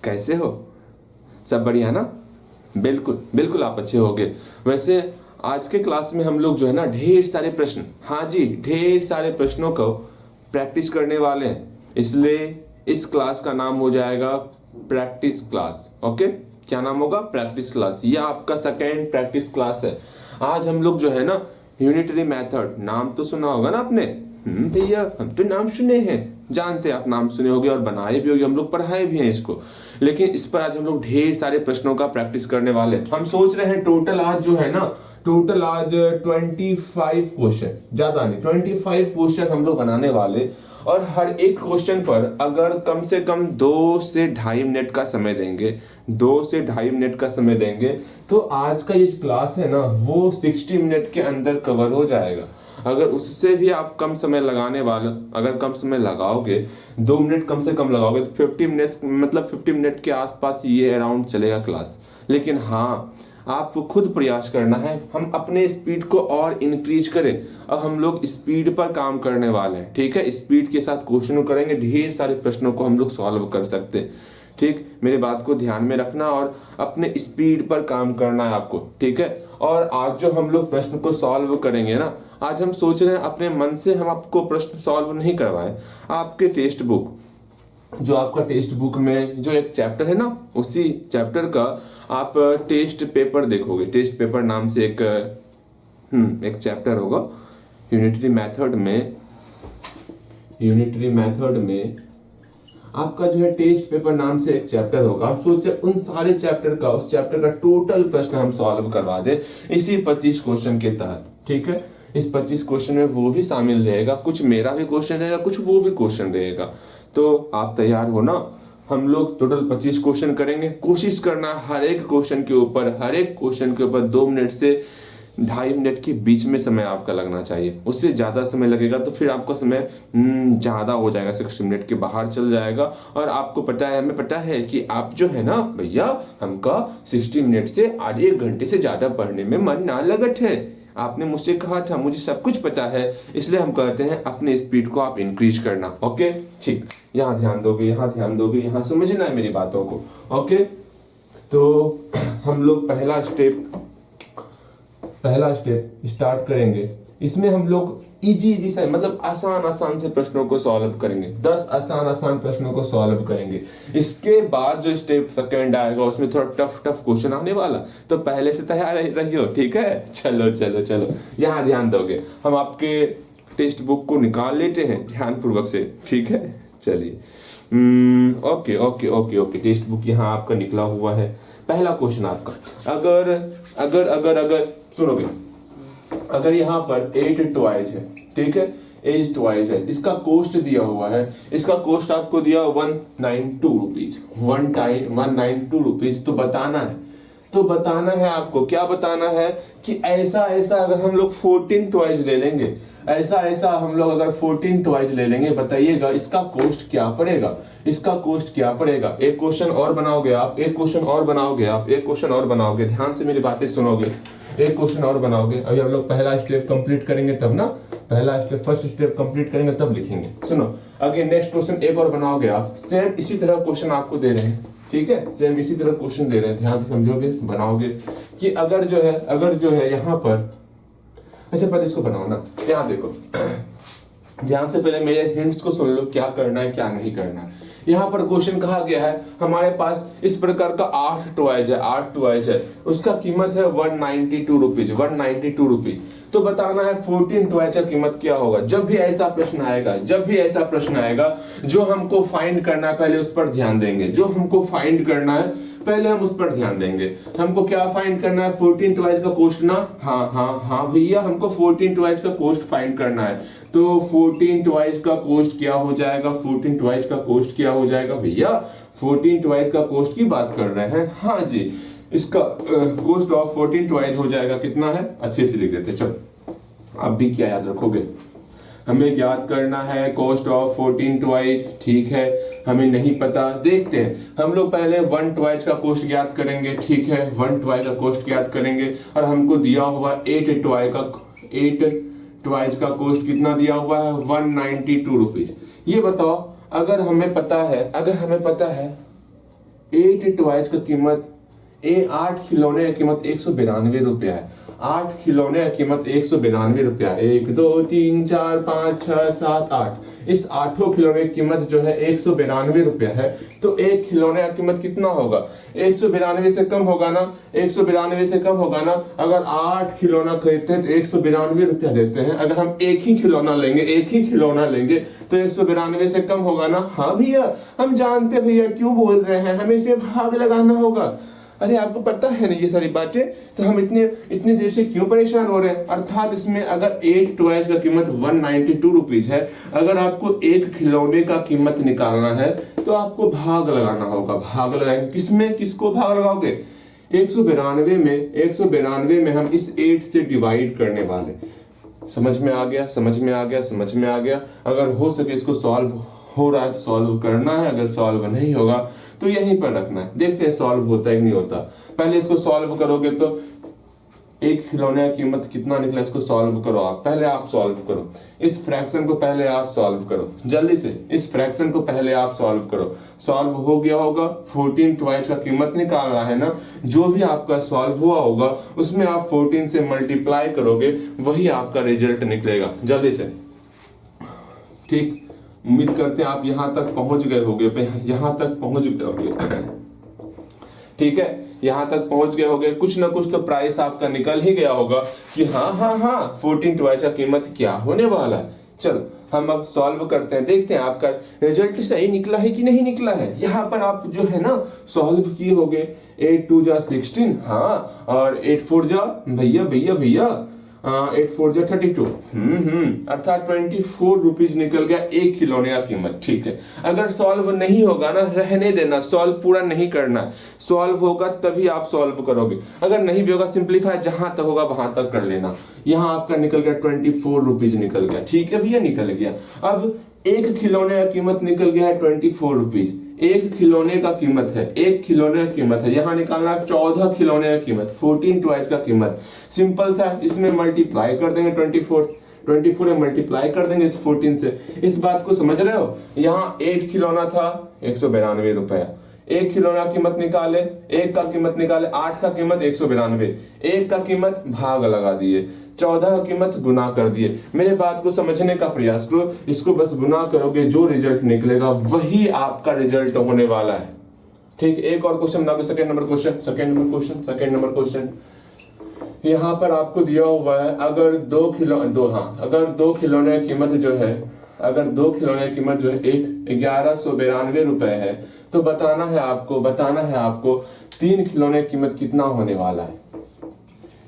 कैसे हो? सब बढ़िया ना? बिल्कुल बिल्कुल आप अच्छे होगे। वैसे आज के क्लास में हम लोग जो है ना ढेर सारे प्रश्न, हाँ जी ढेर सारे प्रश्नों को प्रैक्टिस करने वाले हैं, इसलिए इस क्लास का नाम हो जाएगा प्रैक्टिस क्लास। ओके, क्या नाम होगा? Practice class. यह आपका सेकेंड प्रैक्टिस क्लास है। आज हम लोग जो है ना यूनिटरी मेथड, नाम तो सुना होगा ना आपने? भैया हम तो नाम सुने हैं, जानते हैं आप नाम सुने होगे और बनाए भी होगे, हम लोग पढ़ाए भी हैं इसको। लेकिन इस पर आज हम लोग ढेर सारे प्रश्नों का प्रैक्टिस करने वाले हैं। हम सोच रहे हैं टोटल आज जो है ना, टोटल आज 25 क्वेश्चन, ज्यादा नहीं 25 क्वेश्चन हम लोग बनाने वाले। और हर एक क्वेश्चन पर अगर कम से कम 2 से ढाई मिनट का समय देंगे, 2 से ढाई मिनट का समय देंगे, तो आज का ये क्लास है ना वो 60 मिनट के अंदर कवर हो जाएगा। अगर उससे भी आप कम समय लगाने वाले, अगर कम समय लगाओगे, 2 मिनट कम से कम लगाओगे, तो 50 मिनट मतलब 50 मिनट के आसपास ये अराउंड चलेगा क्लास। लेकिन हाँ, आपको खुद प्रयास करना है, हम अपने स्पीड को और इंक्रीज करें। अब हम लोग स्पीड पर काम करने वाले हैं, ठीक है? स्पीड के साथ क्वेश्चन करेंगे, ढेर सारे प्रश्नों को हम लोग सॉल्व कर सकते हैं। ठीक, मेरी बात को ध्यान में रखना और अपने स्पीड पर काम करना है आपको, ठीक है? और आज जो हम लोग प्रश्न को सॉल्व करेंगे ना, आज हम सोच रहे हैं अपने मन से हम आपको प्रश्न सॉल्व नहीं करवाएं। आपके टेक्स्ट बुक, जो आपका टेक्स्ट बुक में जो एक चैप्टर है ना, उसी चैप्टर का आप टेस्ट पेपर देखोगे। टेस्ट पेपर नाम से एक चैप्टर होगा यूनिटरी मेथड में। यूनिटरी मेथड में आपका जो है टेस्ट पेपर नाम से एक चैप्टर होगा। आप सोचते हैं उन सारे चैप्टर का, उस चैप्टर का टोटल प्रश्न हम सॉल्व करवा दे इसी 25 क्वेश्चन के तहत, ठीक है? इस 25 क्वेश्चन में वो भी शामिल रहेगा, कुछ मेरा भी क्वेश्चन रहेगा, कुछ वो भी क्वेश्चन रहेगा। तो आप तैयार हो ना? हम लोग टोटल 25 क्वेश्चन करेंगे। कोशिश करना हर एक क्वेश्चन के ऊपर 2 मिनट से ढाई मिनट के बीच में समय आपका लगना चाहिए। उससे ज्यादा समय लगेगा तो फिर आपका समय ज्यादा हो जाएगा, 60 मिनट के बाहर चल जाएगा। और आपको पता है, हमें पता है कि आप जो है ना भैया, हमका 60 मिनट से आधे 1 घंटे से ज्यादा पढ़ने में मन ना लगत है। आपने मुझसे कहा था, मुझे सब कुछ पता है, इसलिए हम कहते हैं अपने स्पीड को आप इंक्रीज करना। ओके, ठीक, यहाँ ध्यान दोगे, यहाँ ध्यान दोगे, यहाँ समझना है मेरी बातों को। ओके, तो हम लोग पहला स्टेप स्टार्ट करेंगे। इसमें हम लोग इजी से, मतलब आसान से प्रश्नों को सॉल्व करेंगे। 10 आसान प्रश्नों को सॉल्व करेंगे। इसके बाद जो स्टेप सेकंड आएगा उसमें थोड़ा टफ क्वेश्चन आने वाला, तो पहले से तैयार रहियो, ठीक है? चलो यहाँ ध्यान दोगे। हम आपके टेक्स्ट बुक को निकाल लेते हैं ध्यानपूर्वक से, ठीक है? चलिए, ओके, टेक्स्ट बुक यहाँ आपका निकला हुआ है। पहला क्वेश्चन आपका, अगर सुनोगे, अगर यहाँ पर 8 टॉयज है, ठीक है? 8 टॉयज है, इसका कॉस्ट दिया हुआ है, इसका कॉस्ट आपको दिया 192 रुपीज, 192 रुपीज। तो बताना है आपको, क्या बताना है कि ऐसा अगर हम लोग 14 टॉयज ले लेंगे, ऐसा हम लोग अगर 14 टॉयज ले लेंगे, बताइएगा इसका कॉस्ट क्या पड़ेगा? एक क्वेश्चन और बनाओगे आप, एक क्वेश्चन और बनाओगे, ध्यान से मेरी बातें सुनोगे। एक क्वेश्चन और बनाओगे। अभी हम लोग पहला स्टेप कंप्लीट करेंगे तब ना, फर्स्ट स्टेप कंप्लीट करेंगे तब लिखेंगे। सुनो, अगर नेक्स्ट क्वेश्चन एक और बनाओगे आप, सेम इसी तरह क्वेश्चन आपको दे रहे हैं, ठीक है? सेम इसी तरह क्वेश्चन दे रहे हैं, ध्यान से समझोगे, बनाओगे कि अगर जो है यहाँ पर, अच्छा पहले इसको बनाओ ना। यहाँ देखो, ध्यान से पहले मेरे हिंट्स को सुन लो, क्या करना है क्या नहीं करना है। यहाँ पर क्वेश्चन कहा गया है, हमारे पास इस प्रकार का 8 टॉयज है, उसका कीमत है 192 रुपीज। तो बताना है 14 टॉयज का कीमत क्या होगा। जब भी ऐसा प्रश्न आएगा, जो हमको फाइंड करना है पहले उस पर ध्यान देंगे। हम उस पर ध्यान देंगे। हमको क्या फाइंड करना है? 14 टॉयज का कॉस्ट ना। हाँ भैया, हमको 14 टॉयज का कॉस्ट फाइंड करना है। तो 14 टॉयज का कॉस्ट क्या हो जाएगा? भैया 14 टॉयज का कॉस्ट की बात कर रहे हैं, हाँ जी। इसका कॉस्ट ऑफ 14 टॉयज हो जाएगा, कितना है? अच्छे से लिख देते। चलो, अब भी क्या याद रखोगे? हमें याद करना है कॉस्ट ऑफ 14 टॉयज, ठीक है? हमें नहीं पता, देखते हैं। हम लोग पहले 1 टॉयज का कॉस्ट याद करेंगे, ठीक है? 1 टॉय का कॉस्ट याद करेंगे। और हमको दिया हुआ 8 टॉयज का कॉस्ट कितना दिया हुआ है? 192 रुपीज। ये बताओ, अगर हमें पता है 8 टॉयज का कीमत 8 खिलौने की कीमत 192 रुपया है। 8 खिलौने की कीमत 192 रुपया। 1 2 3 4 5 6 7 8, इस 8 खिलौने की कीमत जो है 192 रुपया है। तो एक खिलौने की कीमत कितना होगा? 192 से कम होगा ना, 192 से कम होगा ना। अगर 8 खिलौना खरीदते हैं तो 192 रुपया देते हैं। अगर हम एक ही खिलौना लेंगे तो 192 से कम होगा ना। हाँ भैया, हम जानते भैया, क्यों बोल रहे हैं, हमें इसमें भाग लगाना होगा। अरे आपको पता है ना ये सारी बातें, तो हम इतनी देर से क्यों परेशान हो रहे हैं। अर्थात इसमें अगर 8 टॉयज का कीमत 192 रुपीज है, अगर आपको एक खिलौने का कीमत निकालना है तो आपको भाग लगाना होगा। भाग लगाएंगे किसमें, किसको भाग लगाओगे? 192 में हम इस 8 से डिवाइड करने वाले। समझ में आ गया। अगर हो सके इसको सॉल्व हो रहा है तो सॉल्व करना है, अगर सॉल्व नहीं होगा तो यहीं पर रखना है। देखते हैं सॉल्व होता है कि नहीं होता। पहले इसको सॉल्व करोगे तो एक खिलौने की कीमत कितना निकला, इसको सॉल्व करो आप। पहले आप सॉल्व करो इस फ्रैक्शन को, पहले आप सॉल्व करो जल्दी से। इस फ्रैक्शन को पहले आप सॉल्व करो। सॉल्व हो गया होगा। 14 टॉयज का कीमत निकालना है ना। जो भी आपका सॉल्व हुआ होगा उसमें आप 14 से मल्टीप्लाई करोगे, वही आपका रिजल्ट निकलेगा। जल्दी से, ठीक। उम्मीद करते हैं आप यहां तक पहुंच गए होंगे, ठीक है, यहां तक पहुंच गए होंगे। कुछ ना कुछ तो प्राइस आपका निकल ही गया होगा कि हाँ 14 टॉयज का कीमत क्या होने वाला है। चलो हम अब सॉल्व करते हैं, देखते हैं आपका रिजल्ट सही निकला है कि नहीं निकला है। यहाँ पर आप जो है ना सॉल्व किए होगे। 8 2 जा 16, हाँ, और 8 4 जा भैया 8 4 जा 32, अर्थात 24 रुपीज निकल गया एक खिलौने का कीमत। ठीक है, अगर सॉल्व नहीं होगा ना, रहने देना, सॉल्व पूरा नहीं करना। सॉल्व होगा तभी आप सॉल्व करोगे, अगर नहीं भी होगा सिंप्लीफाई जहां तक होगा वहां तक कर लेना। यहाँ आपका निकल गया 24 रुपीज निकल गया। ठीक है भैया, निकल गया। अब एक खिलौने का कीमत निकल गया है 24 रुपीज। एक खिलौने का कीमत है, यहाँ निकालना 14 खिलौने का कीमत, 14 टॉयज का कीमत। सिंपल सा, इसमें मल्टीप्लाई कर देंगे 24 में मल्टीप्लाई कर देंगे इस 14 से। इस बात को समझ रहे हो? यहाँ 8 खिलौना था 192 रुपया। एक खिलौना कीमत निकाले, एक का कीमत निकाले, 8 का कीमत 192, एक का कीमत भाग लगा दिए, 14 का कीमत गुना कर दिए। मेरे बात को समझने का प्रयास करो, इसको बस गुना करोगे, जो रिजल्ट निकलेगा वही आपका रिजल्ट होने वाला है। ठीक, एक और क्वेश्चन बनाओगे। सेकंड नंबर क्वेश्चन यहाँ पर आपको दिया हुआ है, अगर दो खिलौने की कीमत जो है, एक 1192 रुपए है, तो बताना है आपको 3 खिलौने की कीमत कितना होने वाला है।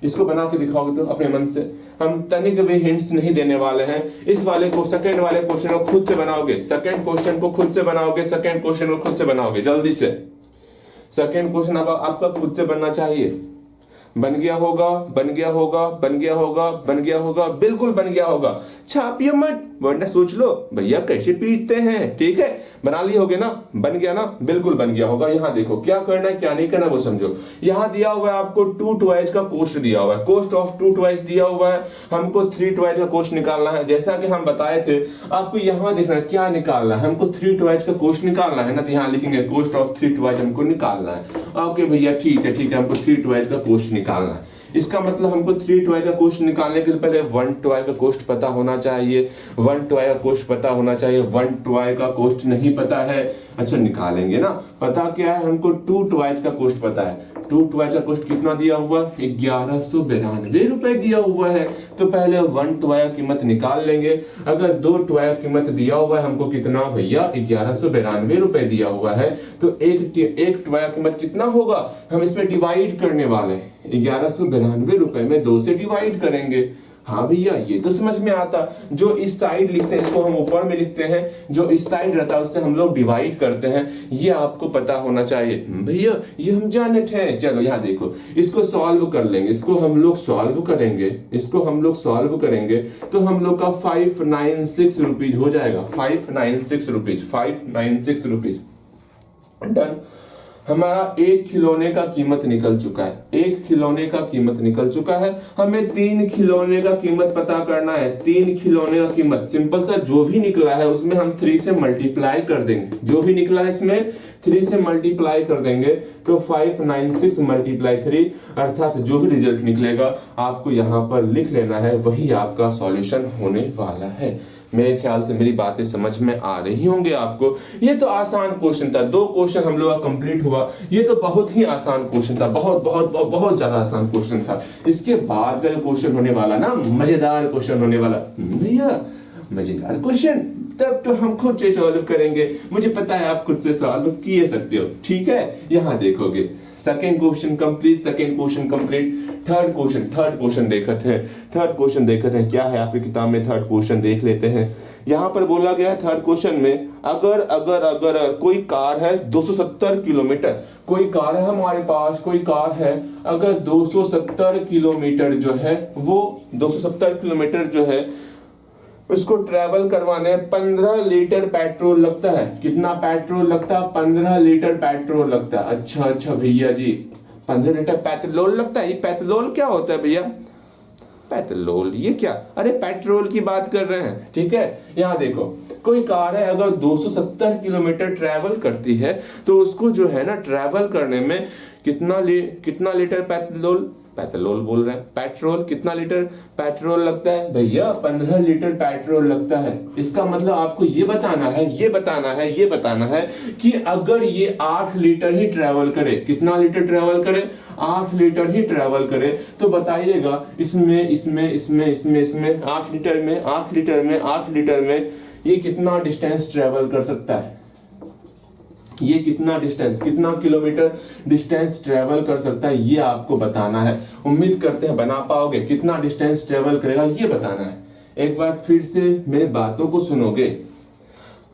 इसको बना के दिखाओगे तो अपने मन से, हम तनिक भी हिंट्स नहीं देने वाले हैं। इस वाले को, सेकंड वाले क्वेश्चन को खुद से बनाओगे, सेकंड क्वेश्चन को खुद से बनाओगे जल्दी से। सेकंड क्वेश्चन आपका खुद से बनना चाहिए। बन गया होगा, बिल्कुल बन गया होगा। छापिए मत, वरना सोच लो भैया कैसे पीटते हैं। ठीक है, बना लिए होगे ना, बन गया ना, बिल्कुल बन गया होगा। यहाँ देखो क्या करना है क्या नहीं करना वो समझो। यहाँ दिया हुआ है आपको 2 टॉयज का कॉस्ट दिया हुआ है, कॉस्ट ऑफ 2 टॉयज दिया हुआ है। हमको 3 टॉयज का कॉस्ट निकालना है, जैसा कि हम बताए थे। आपको यहाँ देखना है क्या निकालना है, हमको 3 टॉयज का कॉस्ट निकालना है ना, तो यहाँ लिखेंगे कॉस्ट ऑफ 3 टॉयज हमको निकालना है। ओके भैया, ठीक है, हमको 3 टॉयज का कॉस्ट निकालना है। इसका मतलब हमको 3 टॉय का कॉस्ट निकालने के लिए पहले 1 टॉय का कॉस्ट पता होना चाहिए। 1 टॉय का कॉस्ट नहीं पता है, अच्छा निकालेंगे ना। पता क्या है हमको? 2 टॉयज का कॉस्ट पता है। 2 टॉयज का कॉस्ट कितना दिया हुआ? 1192 रुपए दिया हुआ है। तो पहले 1 टॉय की कीमत निकाल लेंगे। अगर 2 टॉय की कीमत दिया हुआ है हमको कितना भैया? 1192 रुपए दिया हुआ है। तो एक टॉय की कीमत कितना होगा? हम इसमें डिवाइड करने वाले हैं। 1192 रुपए में 2 से डिवाइड करेंगे। हाँ भैया, ये तो समझ में आता। जो इस साइड लिखते हैं इसको हम ऊपर में लिखते हैं, जो इस साइड रहता है उससे हम लोग डिवाइड करते हैं। ये आपको पता होना चाहिए भैया, ये हम जानते हैं। चलो यहाँ देखो, इसको सॉल्व कर लेंगे, इसको हम लोग सॉल्व करेंगे तो हम लोग का 596 रुपीज हो जाएगा। 596 रुपीज डन। हमारा एक खिलौने का कीमत निकल चुका है, एक खिलौने का कीमत निकल चुका है। हमें 3 खिलौने का कीमत पता करना है। 3 खिलौने का कीमत सिंपल सा, जो भी निकला है उसमें हम 3 से मल्टीप्लाई कर देंगे। जो भी निकला है इसमें 3 से मल्टीप्लाई कर देंगे तो 596 मल्टीप्लाई 3, अर्थात जो भी रिजल्ट निकलेगा आपको यहाँ पर लिख लेना है, वही आपका सॉल्यूशन होने वाला है। मेरे ख्याल से मेरी बातें समझ में आ रही होंगे आपको। ये तो आसान क्वेश्चन था, 2 क्वेश्चन हम लोग का कंप्लीट हुआ। ये तो बहुत ही आसान क्वेश्चन था, बहुत बहुत बहुत, बहुत ज्यादा आसान क्वेश्चन था। इसके बाद का जो क्वेश्चन होने वाला ना, मजेदार क्वेश्चन होने वाला। भैया मजेदार क्वेश्चन, तब तो हम खुद से सॉल्व करेंगे। मुझे पता है आप खुद से सॉल्व किए सकते हो, ठीक है। यहाँ देखोगे second question complete, second question complete. Third question देखते हैं क्या है आपकी किताब में। थर्ड क्वेश्चन देख लेते हैं। यहाँ पर बोला गया है थर्ड क्वेश्चन में, अगर कोई कार है 270 किलोमीटर, कोई कार है हमारे पास, कोई कार है, अगर 270 किलोमीटर जो है, वो 270 किलोमीटर जो है उसको ट्रेवल करवाने 15 लीटर पेट्रोल लगता है। कितना पेट्रोल लगता है? 15 लीटर पेट्रोल लगता है। अच्छा भैया जी, 15 लीटर पेट्रोल लगता है। ये पेट्रोल क्या होता है भैया? पेट्रोल ये क्या? अरे पेट्रोल की बात कर रहे हैं, ठीक है। यहाँ देखो, कोई कार है अगर 270 किलोमीटर ट्रेवल करती है तो उसको जो है ना ट्रेवल करने में कितना लीटर पेट्रोल बोल रहे हैं, पेट्रोल कितना लीटर पेट्रोल लगता है भैया? 15 लीटर पेट्रोल लगता है। इसका मतलब आपको ये बताना है कि अगर ये 8 लीटर ही ट्रेवल करे, कितना लीटर ट्रेवल करे? 8 लीटर ही ट्रेवल करे, तो बताइएगा इसमें 8 लीटर में ये कितना डिस्टेंस ट्रेवल कर सकता है? ये कितना किलोमीटर डिस्टेंस ट्रेवल कर सकता है, ये आपको बताना है। उम्मीद करते हैं बना पाओगे। कितना डिस्टेंस ट्रेवल करेगा ये बताना है। एक बार फिर से मेरी बातों को सुनोगे।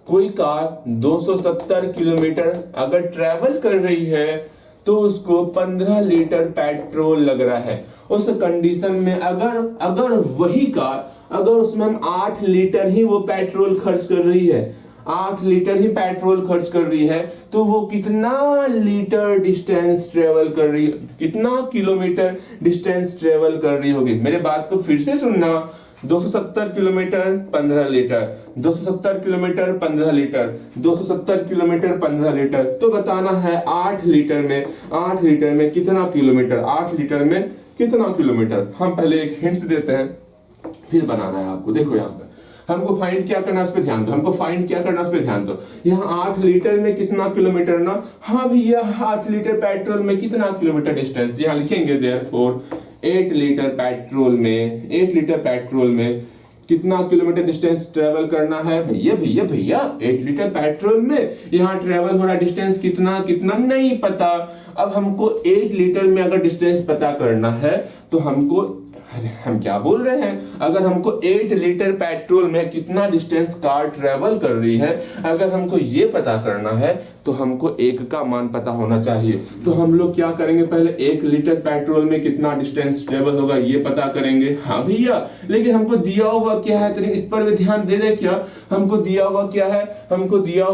कोई कार 270 किलोमीटर अगर ट्रेवल कर रही है तो उसको 15 लीटर पेट्रोल लग रहा है। उस कंडीशन में अगर वही कार, अगर उसमें हम 8 लीटर ही वो पेट्रोल खर्च कर रही है, 8 लीटर ही पेट्रोल खर्च कर रही है, तो वो कितना लीटर डिस्टेंस ट्रेवल कर रही है, कितना किलोमीटर डिस्टेंस ट्रेवल कर रही होगी। मेरे बात को फिर से सुनना। 270 kilometre 15 litre, 270 kilometre 15 litre, 270 kilometre 15 litre, तो बताना है 8 लीटर में कितना किलोमीटर, 8 लीटर में कितना किलोमीटर। हम पहले एक हिंट्स देते हैं, फिर बनाना है आपको। देखो यहाँ पर हमको फाइंड क्या करना है, उस पर ध्यान दो। यहाँ 8 लीटर में कितना किलोमीटर ना, हाँ भैया 8 लीटर पेट्रोल में कितना किलोमीटर डिस्टेंस, यहाँ लिखेंगे देयरफॉर 8 लीटर पेट्रोल में कितना किलोमीटर डिस्टेंस ट्रेवल करना है। भैया 8 लीटर पेट्रोल में यहाँ ट्रेवल हो रहा डिस्टेंस कितना नहीं पता। अब हमको 8 लीटर में अगर डिस्टेंस पता करना है तो हम क्या बोल रहे हैं, अगर हमको 8 लीटर पेट्रोल में कितना डिस्टेंस कार ट्रेवल कर रही है, अगर हमको ये पता करना है तो हमको 1 का मान पता होना चाहिए। तो हम लोग क्या करेंगे, पहले 1 लीटर पेट्रोल में कितना डिस्टेंस ट्रेवल होगा ये पता करेंगे। हाँ भैया, लेकिन हमको दिया हुआ क्या है, तो इस पर भी ध्यान दे दे। क्या हमको दिया हुआ क्या है, हमको दिया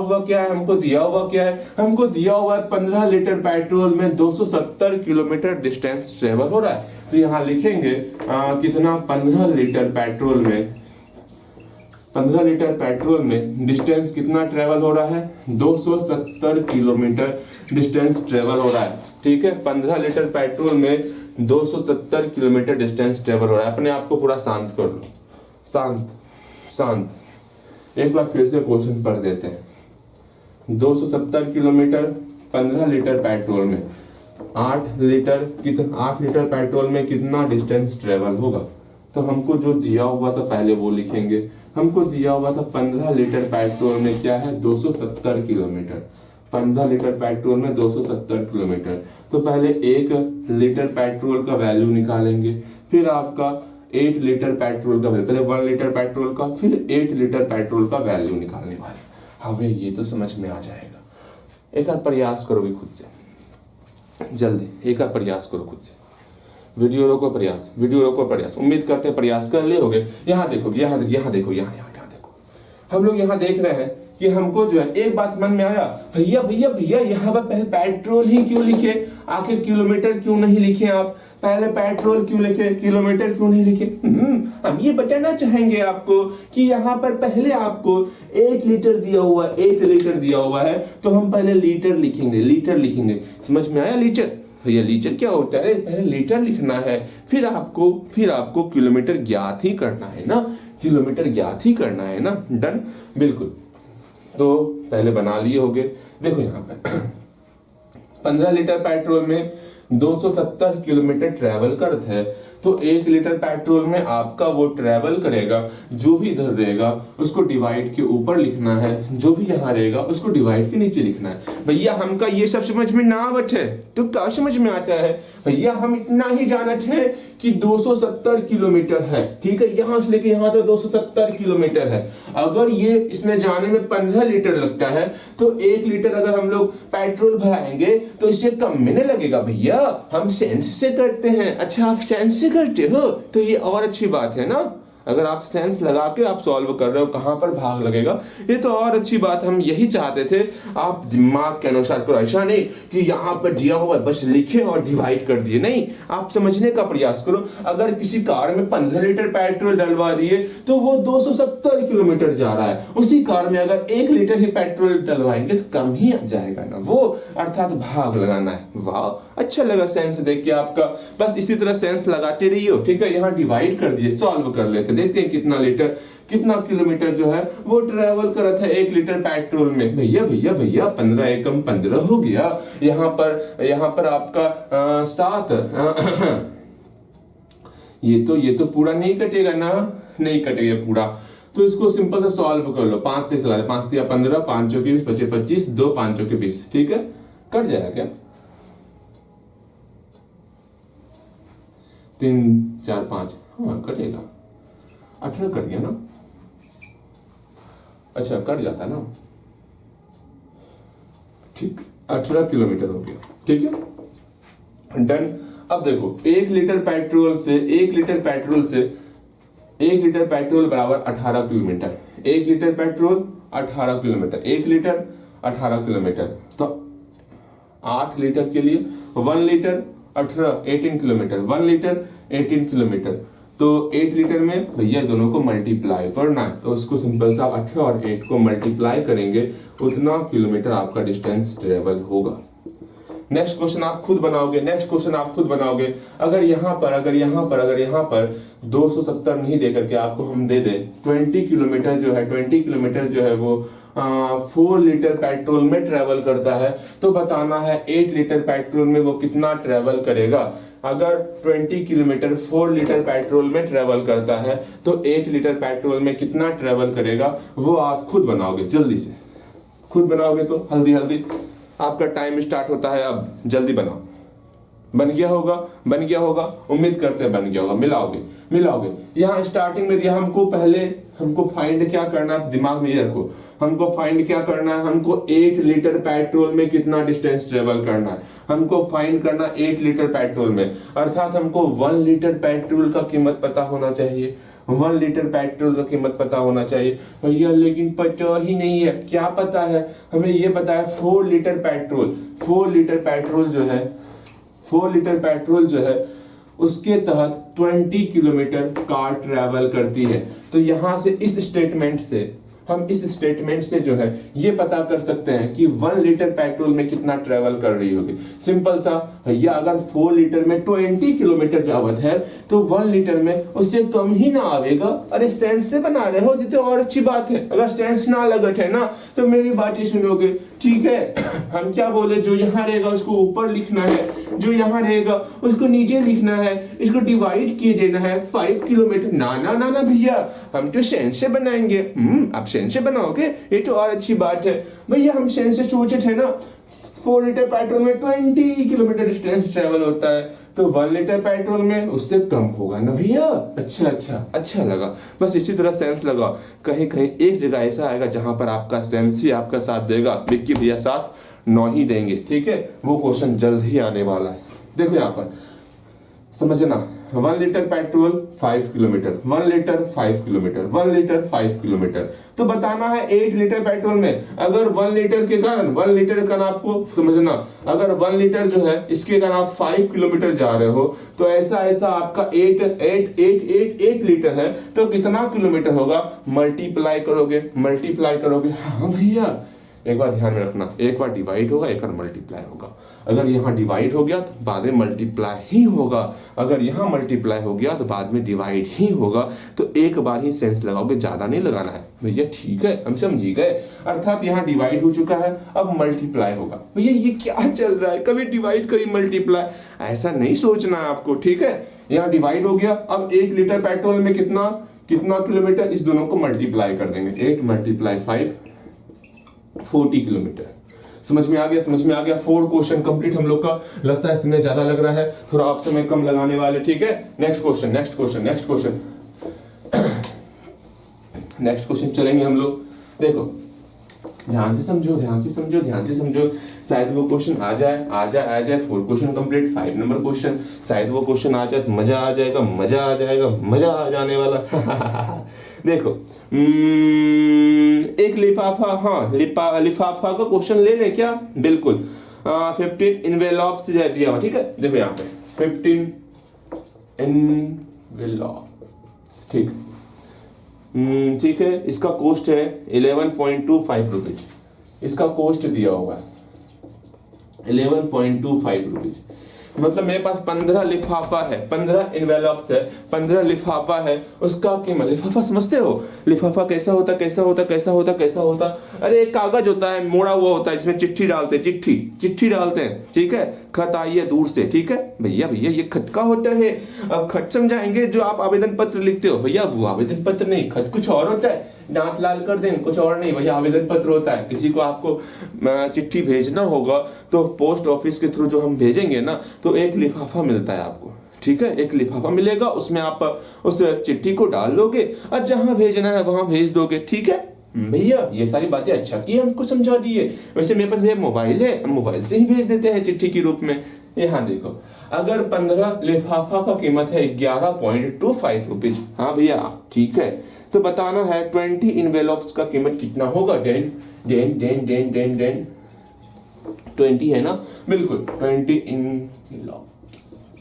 हुआ है 15 लीटर पेट्रोल में 270 किलोमीटर डिस्टेंस ट्रेवल हो रहा है। तो यहाँ लिखेंगे कितना, 15 लीटर पेट्रोल में डिस्टेंस कितना ट्रेवल हो रहा है, 270 किलोमीटर डिस्टेंस ट्रेवल हो रहा है। ठीक है, 15 लीटर पेट्रोल में 270 किलोमीटर डिस्टेंस ट्रेवल हो रहा है। अपने आप को पूरा शांत कर लो, शांत। एक बार फिर से क्वेश्चन पढ़ देते हैं। 270 किलोमीटर 15 लीटर पेट्रोल में 8 लीटर पेट्रोल में कितना डिस्टेंस ट्रेवल होगा। तो हमको जो दिया हुआ था पहले वो लिखेंगे। हमको दिया हुआ था 15 लीटर पेट्रोल में क्या है, 270 किलोमीटर। 15 लीटर पेट्रोल में 270 किलोमीटर। तो पहले 1 लीटर पेट्रोल का वैल्यू निकालेंगे, फिर आपका 8 लीटर पेट्रोल का वैल्यू, पहले 1 लीटर पेट्रोल का, फिर 8 लीटर पेट्रोल का वैल्यू निकालने वाले। हमें ये तो समझ में आ जाएगा। एक बार प्रयास करोगे खुद से, जल्दी एक बार प्रयास करो खुद से। वीडियो रोको प्रयास। उम्मीद करते हैं प्रयास कर लिए होगे। यहाँ देखो। हम लोग यहाँ देख रहे हैं कि हमको जो है एक बात मन में आया, भैया भैया भैया यहाँ पर पहले पेट्रोल ही क्यों लिखे, आखिर किलोमीटर क्यों नहीं लिखे आप, पहले पेट्रोल क्यों लिखे, किलोमीटर क्यों नहीं लिखे। हम ये बताना चाहेंगे आपको कि यहाँ पर पहले आपको 8 लीटर दिया हुआ, 8 लीटर दिया हुआ है, तो हम पहले लीटर लिखेंगे, लीटर लिखेंगे। समझ में आया लीटर? भैया लीटर क्या होता है, पहले लीटर लिखना है, फिर आपको किलोमीटर ज्ञात ही करना है ना, किलोमीटर ज्ञात ही करना है ना। डन, बिल्कुल। तो पहले बना लिए होगे। देखो यहाँ पर 15 लीटर पेट्रोल में 270 किलोमीटर ट्रेवल करता है, तो 1 लीटर पेट्रोल में आपका वो ट्रेवल करेगा, जो भी इधर रहेगा उसको डिवाइड के ऊपर लिखना है, जो भी यहाँ रहेगा उसको डिवाइड के नीचे लिखना है। भैया हमका ये सब समझ में ना बैठे तो क्या समझ में आता है? भैया हम इतना ही जानते हैं कि 270 किलोमीटर है, ठीक है, यहाँ से लेके यहाँ तक 270 किलोमीटर है। अगर ये इसमें जाने में 15 लीटर लगता है, तो 1 लीटर अगर हम लोग पेट्रोल भराएंगे तो इससे कम में नहीं लगेगा। भैया हम सेंस से करते हैं। अच्छा, आप सेंस से करते हो तो ये और अच्छी बात है ना। अगर आप सेंस लगा के आप सॉल्व कर रहे हो, कहां पर भाग लगेगा, ये तो और अच्छी बात। हम यही चाहते थे, आप दिमाग के अनुसार करो, ऐसा नहीं कि यहाँ पर दिया हुआ है बस लिखे और डिवाइड कर दिए। नहीं, आप समझने का प्रयास करो। अगर किसी कार में 15 लीटर पेट्रोल डलवा दिए तो वो 270 किलोमीटर जा रहा है, उसी कार में अगर 1 लीटर ही पेट्रोल डलवाएंगे तो कम ही जाएगा ना वो, अर्थात भाग लगाना है। वाह, अच्छा लगा सेंस देख के आपका। बस इसी तरह सेंस लगाते रहिए, ठीक है। यहाँ डिवाइड कर दिए, सॉल्व कर लेते, देखते हैं कितना लीटर, कितना किलोमीटर जो है वो ट्रेवल करा था 1 लीटर पेट्रोल में। भैया भैया भैया 15 एकम 15 हो गया। यहाँ पर आपका 7 ये तो पूरा नहीं कटेगा ना, नहीं कटेगा पूरा, तो इसको सिंपल से सॉल्व कर लो। 5 से खिला 5 दिया 15, 5 चौके 20, 25 25, 2 5 चौके 20, ठीक है। कट जाएगा क्या? 3 4 5, हाँ कटेगा। 18 कट गया ना, अच्छा कट जाता ना, ठीक, 18 किलोमीटर हो गया, ठीक है। डन। अब देखो 1 लीटर पेट्रोल से 1 लीटर पेट्रोल बराबर 18 kilometre. 1 litre petrol 18 kilometre, 1 litre 18 kilometre, तो 8 लीटर के लिए 1 लीटर 18 किलोमीटर, 1 लीटर 18 किलोमीटर। तो 8 लीटर में भैया दोनों को मल्टीप्लाई करना है, तो उसको सिंपल सा 18 और 8 को मल्टीप्लाई करेंगे, उतना किलोमीटर आपका डिस्टेंस ट्रेवल होगा। नेक्स्ट क्वेश्चन आप खुद बनाओगे। अगर यहाँ पर 270 नहीं दे करके आपको हम दे दे 20 किलोमीटर जो है वो 4 लीटर पेट्रोल में ट्रेवल करता है, तो बताना है 8 लीटर पेट्रोल में वो कितना ट्रेवल करेगा। अगर 20 किलोमीटर 4 लीटर पेट्रोल में ट्रेवल करता है तो 8 लीटर पेट्रोल में कितना ट्रेवल करेगा, वो आप खुद बनाओगे। जल्दी से खुद बनाओगे तो हल्दी आपका टाइम स्टार्ट होता है। अब जल्दी बनाओ। बन गया होगा, उम्मीद करते हैं बन गया होगा। मिलाओगे। यहाँ स्टार्टिंग में दिया हमको फाइंड क्या करना है, दिमाग में ये रखो। हमको फाइंड क्या करना है, हमको 8 लीटर पेट्रोल में कितना डिस्टेंस ट्रेवल करना है, हमको फाइंड करना 8 लीटर पेट्रोल में, अर्थात हमको 1 लीटर पेट्रोल का कीमत पता होना चाहिए। 1 लीटर पेट्रोल का कीमत पता होना चाहिए। भैया लेकिन पता ही नहीं है, क्या पता है? हमें ये पता है 4 लीटर पेट्रोल जो है उसके तहत 20 किलोमीटर कार ट्रैवल करती है। तो यहां से इस स्टेटमेंट से जो है ये पता कर सकते हैं कि 1 लीटर पेट्रोल में कितना ट्रेवल कर रही होगी। सिंपल सा भैया, अगर 4 लीटर में 20 किलोमीटर जावत है तो 1 लीटर में उससे कम ही ना आवेगा। अरे सेंस से बना रहे हो जितने और अच्छी बात है। अगर सेंस ना लगत है ना तो मेरी बातें सुनोगे, ठीक है। हम क्या बोले, जो यहाँ रहेगा उसको ऊपर लिखना है, जो यहाँ रहेगा उसको नीचे लिखना है, इसको डिवाइड किए देना है 5 किलोमीटर। ना भैया, हम तो सेंस से बनाएंगे। आप सेंस से बनाओगे, ये तो और अच्छी बात है। भैया हम सेंस से सोचे थे ना, 4 लीटर पेट्रोल में 20 किलोमीटर डिस्टेंस ट्रेवल होता है, तो 1 लीटर पेट्रोल में उससे कम होगा ना भैया। अच्छा लगा। बस इसी तरह सेंस लगा। कहीं एक जगह ऐसा आएगा जहां पर आपका सेंस ही आपका साथ देगा। विक्की भैया साथ 9 ही देंगे, ठीक है। वो क्वेश्चन जल्द ही आने वाला है। देखो यहाँ पर समझना, 1 litre petrol 5 kilometre, 1 litre 5 kilometre, 1 litre 5 kilometre. तो बताना है 8 लीटर पेट्रोल में अगर 1 लीटर के कारण 1 लीटर का आपको समझना, अगर 1 लीटर जो है इसके कारण आप 5 किलोमीटर जा रहे हो तो ऐसा ऐसा आपका 8 लीटर है तो कितना किलोमीटर होगा, मल्टीप्लाई करोगे। हाँ भैया एक बार ध्यान में रखना, एक बार डिवाइड होगा एक बार मल्टीप्लाई होगा। अगर यहाँ डिवाइड हो गया तो बाद में मल्टीप्लाई ही होगा, अगर यहाँ मल्टीप्लाई हो गया तो बाद में डिवाइड ही होगा। तो एक बार ही सेंस लगाओगे, ज्यादा नहीं लगाना है भैया, ठीक है हम समझी गए। अर्थात यहाँ डिवाइड हो चुका है अब मल्टीप्लाई होगा। भैया ये क्या चल रहा है, कभी डिवाइड कभी मल्टीप्लाई, ऐसा नहीं सोचना है आपको, ठीक है। यहाँ डिवाइड हो गया, अब 8 लीटर पेट्रोल में कितना किलोमीटर, इस दोनों को मल्टीप्लाई कर देंगे, 8 मल्टीप्लाई 5 40 किलोमीटर। समझ में आ गया। 4 क्वेश्चन कंप्लीट हम लोग का। लगता है समय ज्यादा लग रहा है, थोड़ा आप समय कम लगाने वाले, ठीक है। नेक्स्ट क्वेश्चन चलेंगे हम लोग। देखो ध्यान से समझो, शायद वो क्वेश्चन आ जाए 4 क्वेश्चन कंप्लीट, 5 नंबर क्वेश्चन, शायद वो क्वेश्चन आ जाए तो मजा आ जाएगा, मजा आ जाने वाला। देखो एक लिफाफा, लिफाफा का क्वेश्चन ले लें क्या, बिल्कुल। 15 इनवेलॉप्स दिया हुआ, ठीक है। देखो यहाँ पे 15 इनवेलॉप्स, ठीक है। इसका कॉस्ट है 11.25 रुपीज, इसका कॉस्ट दिया हुआ है 11.25 रुपीज। मतलब मेरे पास 15 लिफाफा है, 15 इनवेलॉप्स है, 15 लिफाफा है, उसका कीमत, लिफाफा समझते हो, लिफाफा कैसा होता, अरे एक कागज होता है मोड़ा हुआ होता है जिसमें चिट्ठी डालते हैं, ठीक है। खत आई है दूर से, ठीक है भैया ये खत का होता है। अब खत समझाएंगे, जो आप आवेदन पत्र लिखते हो भैया वो आवेदन पत्र नहीं, खत कुछ और होता है, दांत लाल कर देंगे कुछ और नहीं भैया, आवेदन पत्र होता है। किसी को आपको चिट्ठी भेजना होगा तो पोस्ट ऑफिस के थ्रू जो हम भेजेंगे ना, तो एक लिफाफा मिलता है आपको, ठीक है। एक लिफाफा मिलेगा, उसमें आप उस चिट्ठी को डाल दोगे और जहां भेजना है वहां भेज दोगे, ठीक है भैया। ये सारी बातें अच्छा की हमको समझा दिए। वैसे मेरे पास भैया मोबाइल है, मोबाइल से ही भेज देते हैं चिट्ठी के रूप में। यहाँ देखो, अगर 15 लिफाफा का कीमत है 11.25 रुपीज, हाँ भैया ठीक है। तो बताना है 20 इनवेलॉप्स का कीमत कितना होगा। देन 20 है ना, बिल्कुल 20 इनवेलॉप्स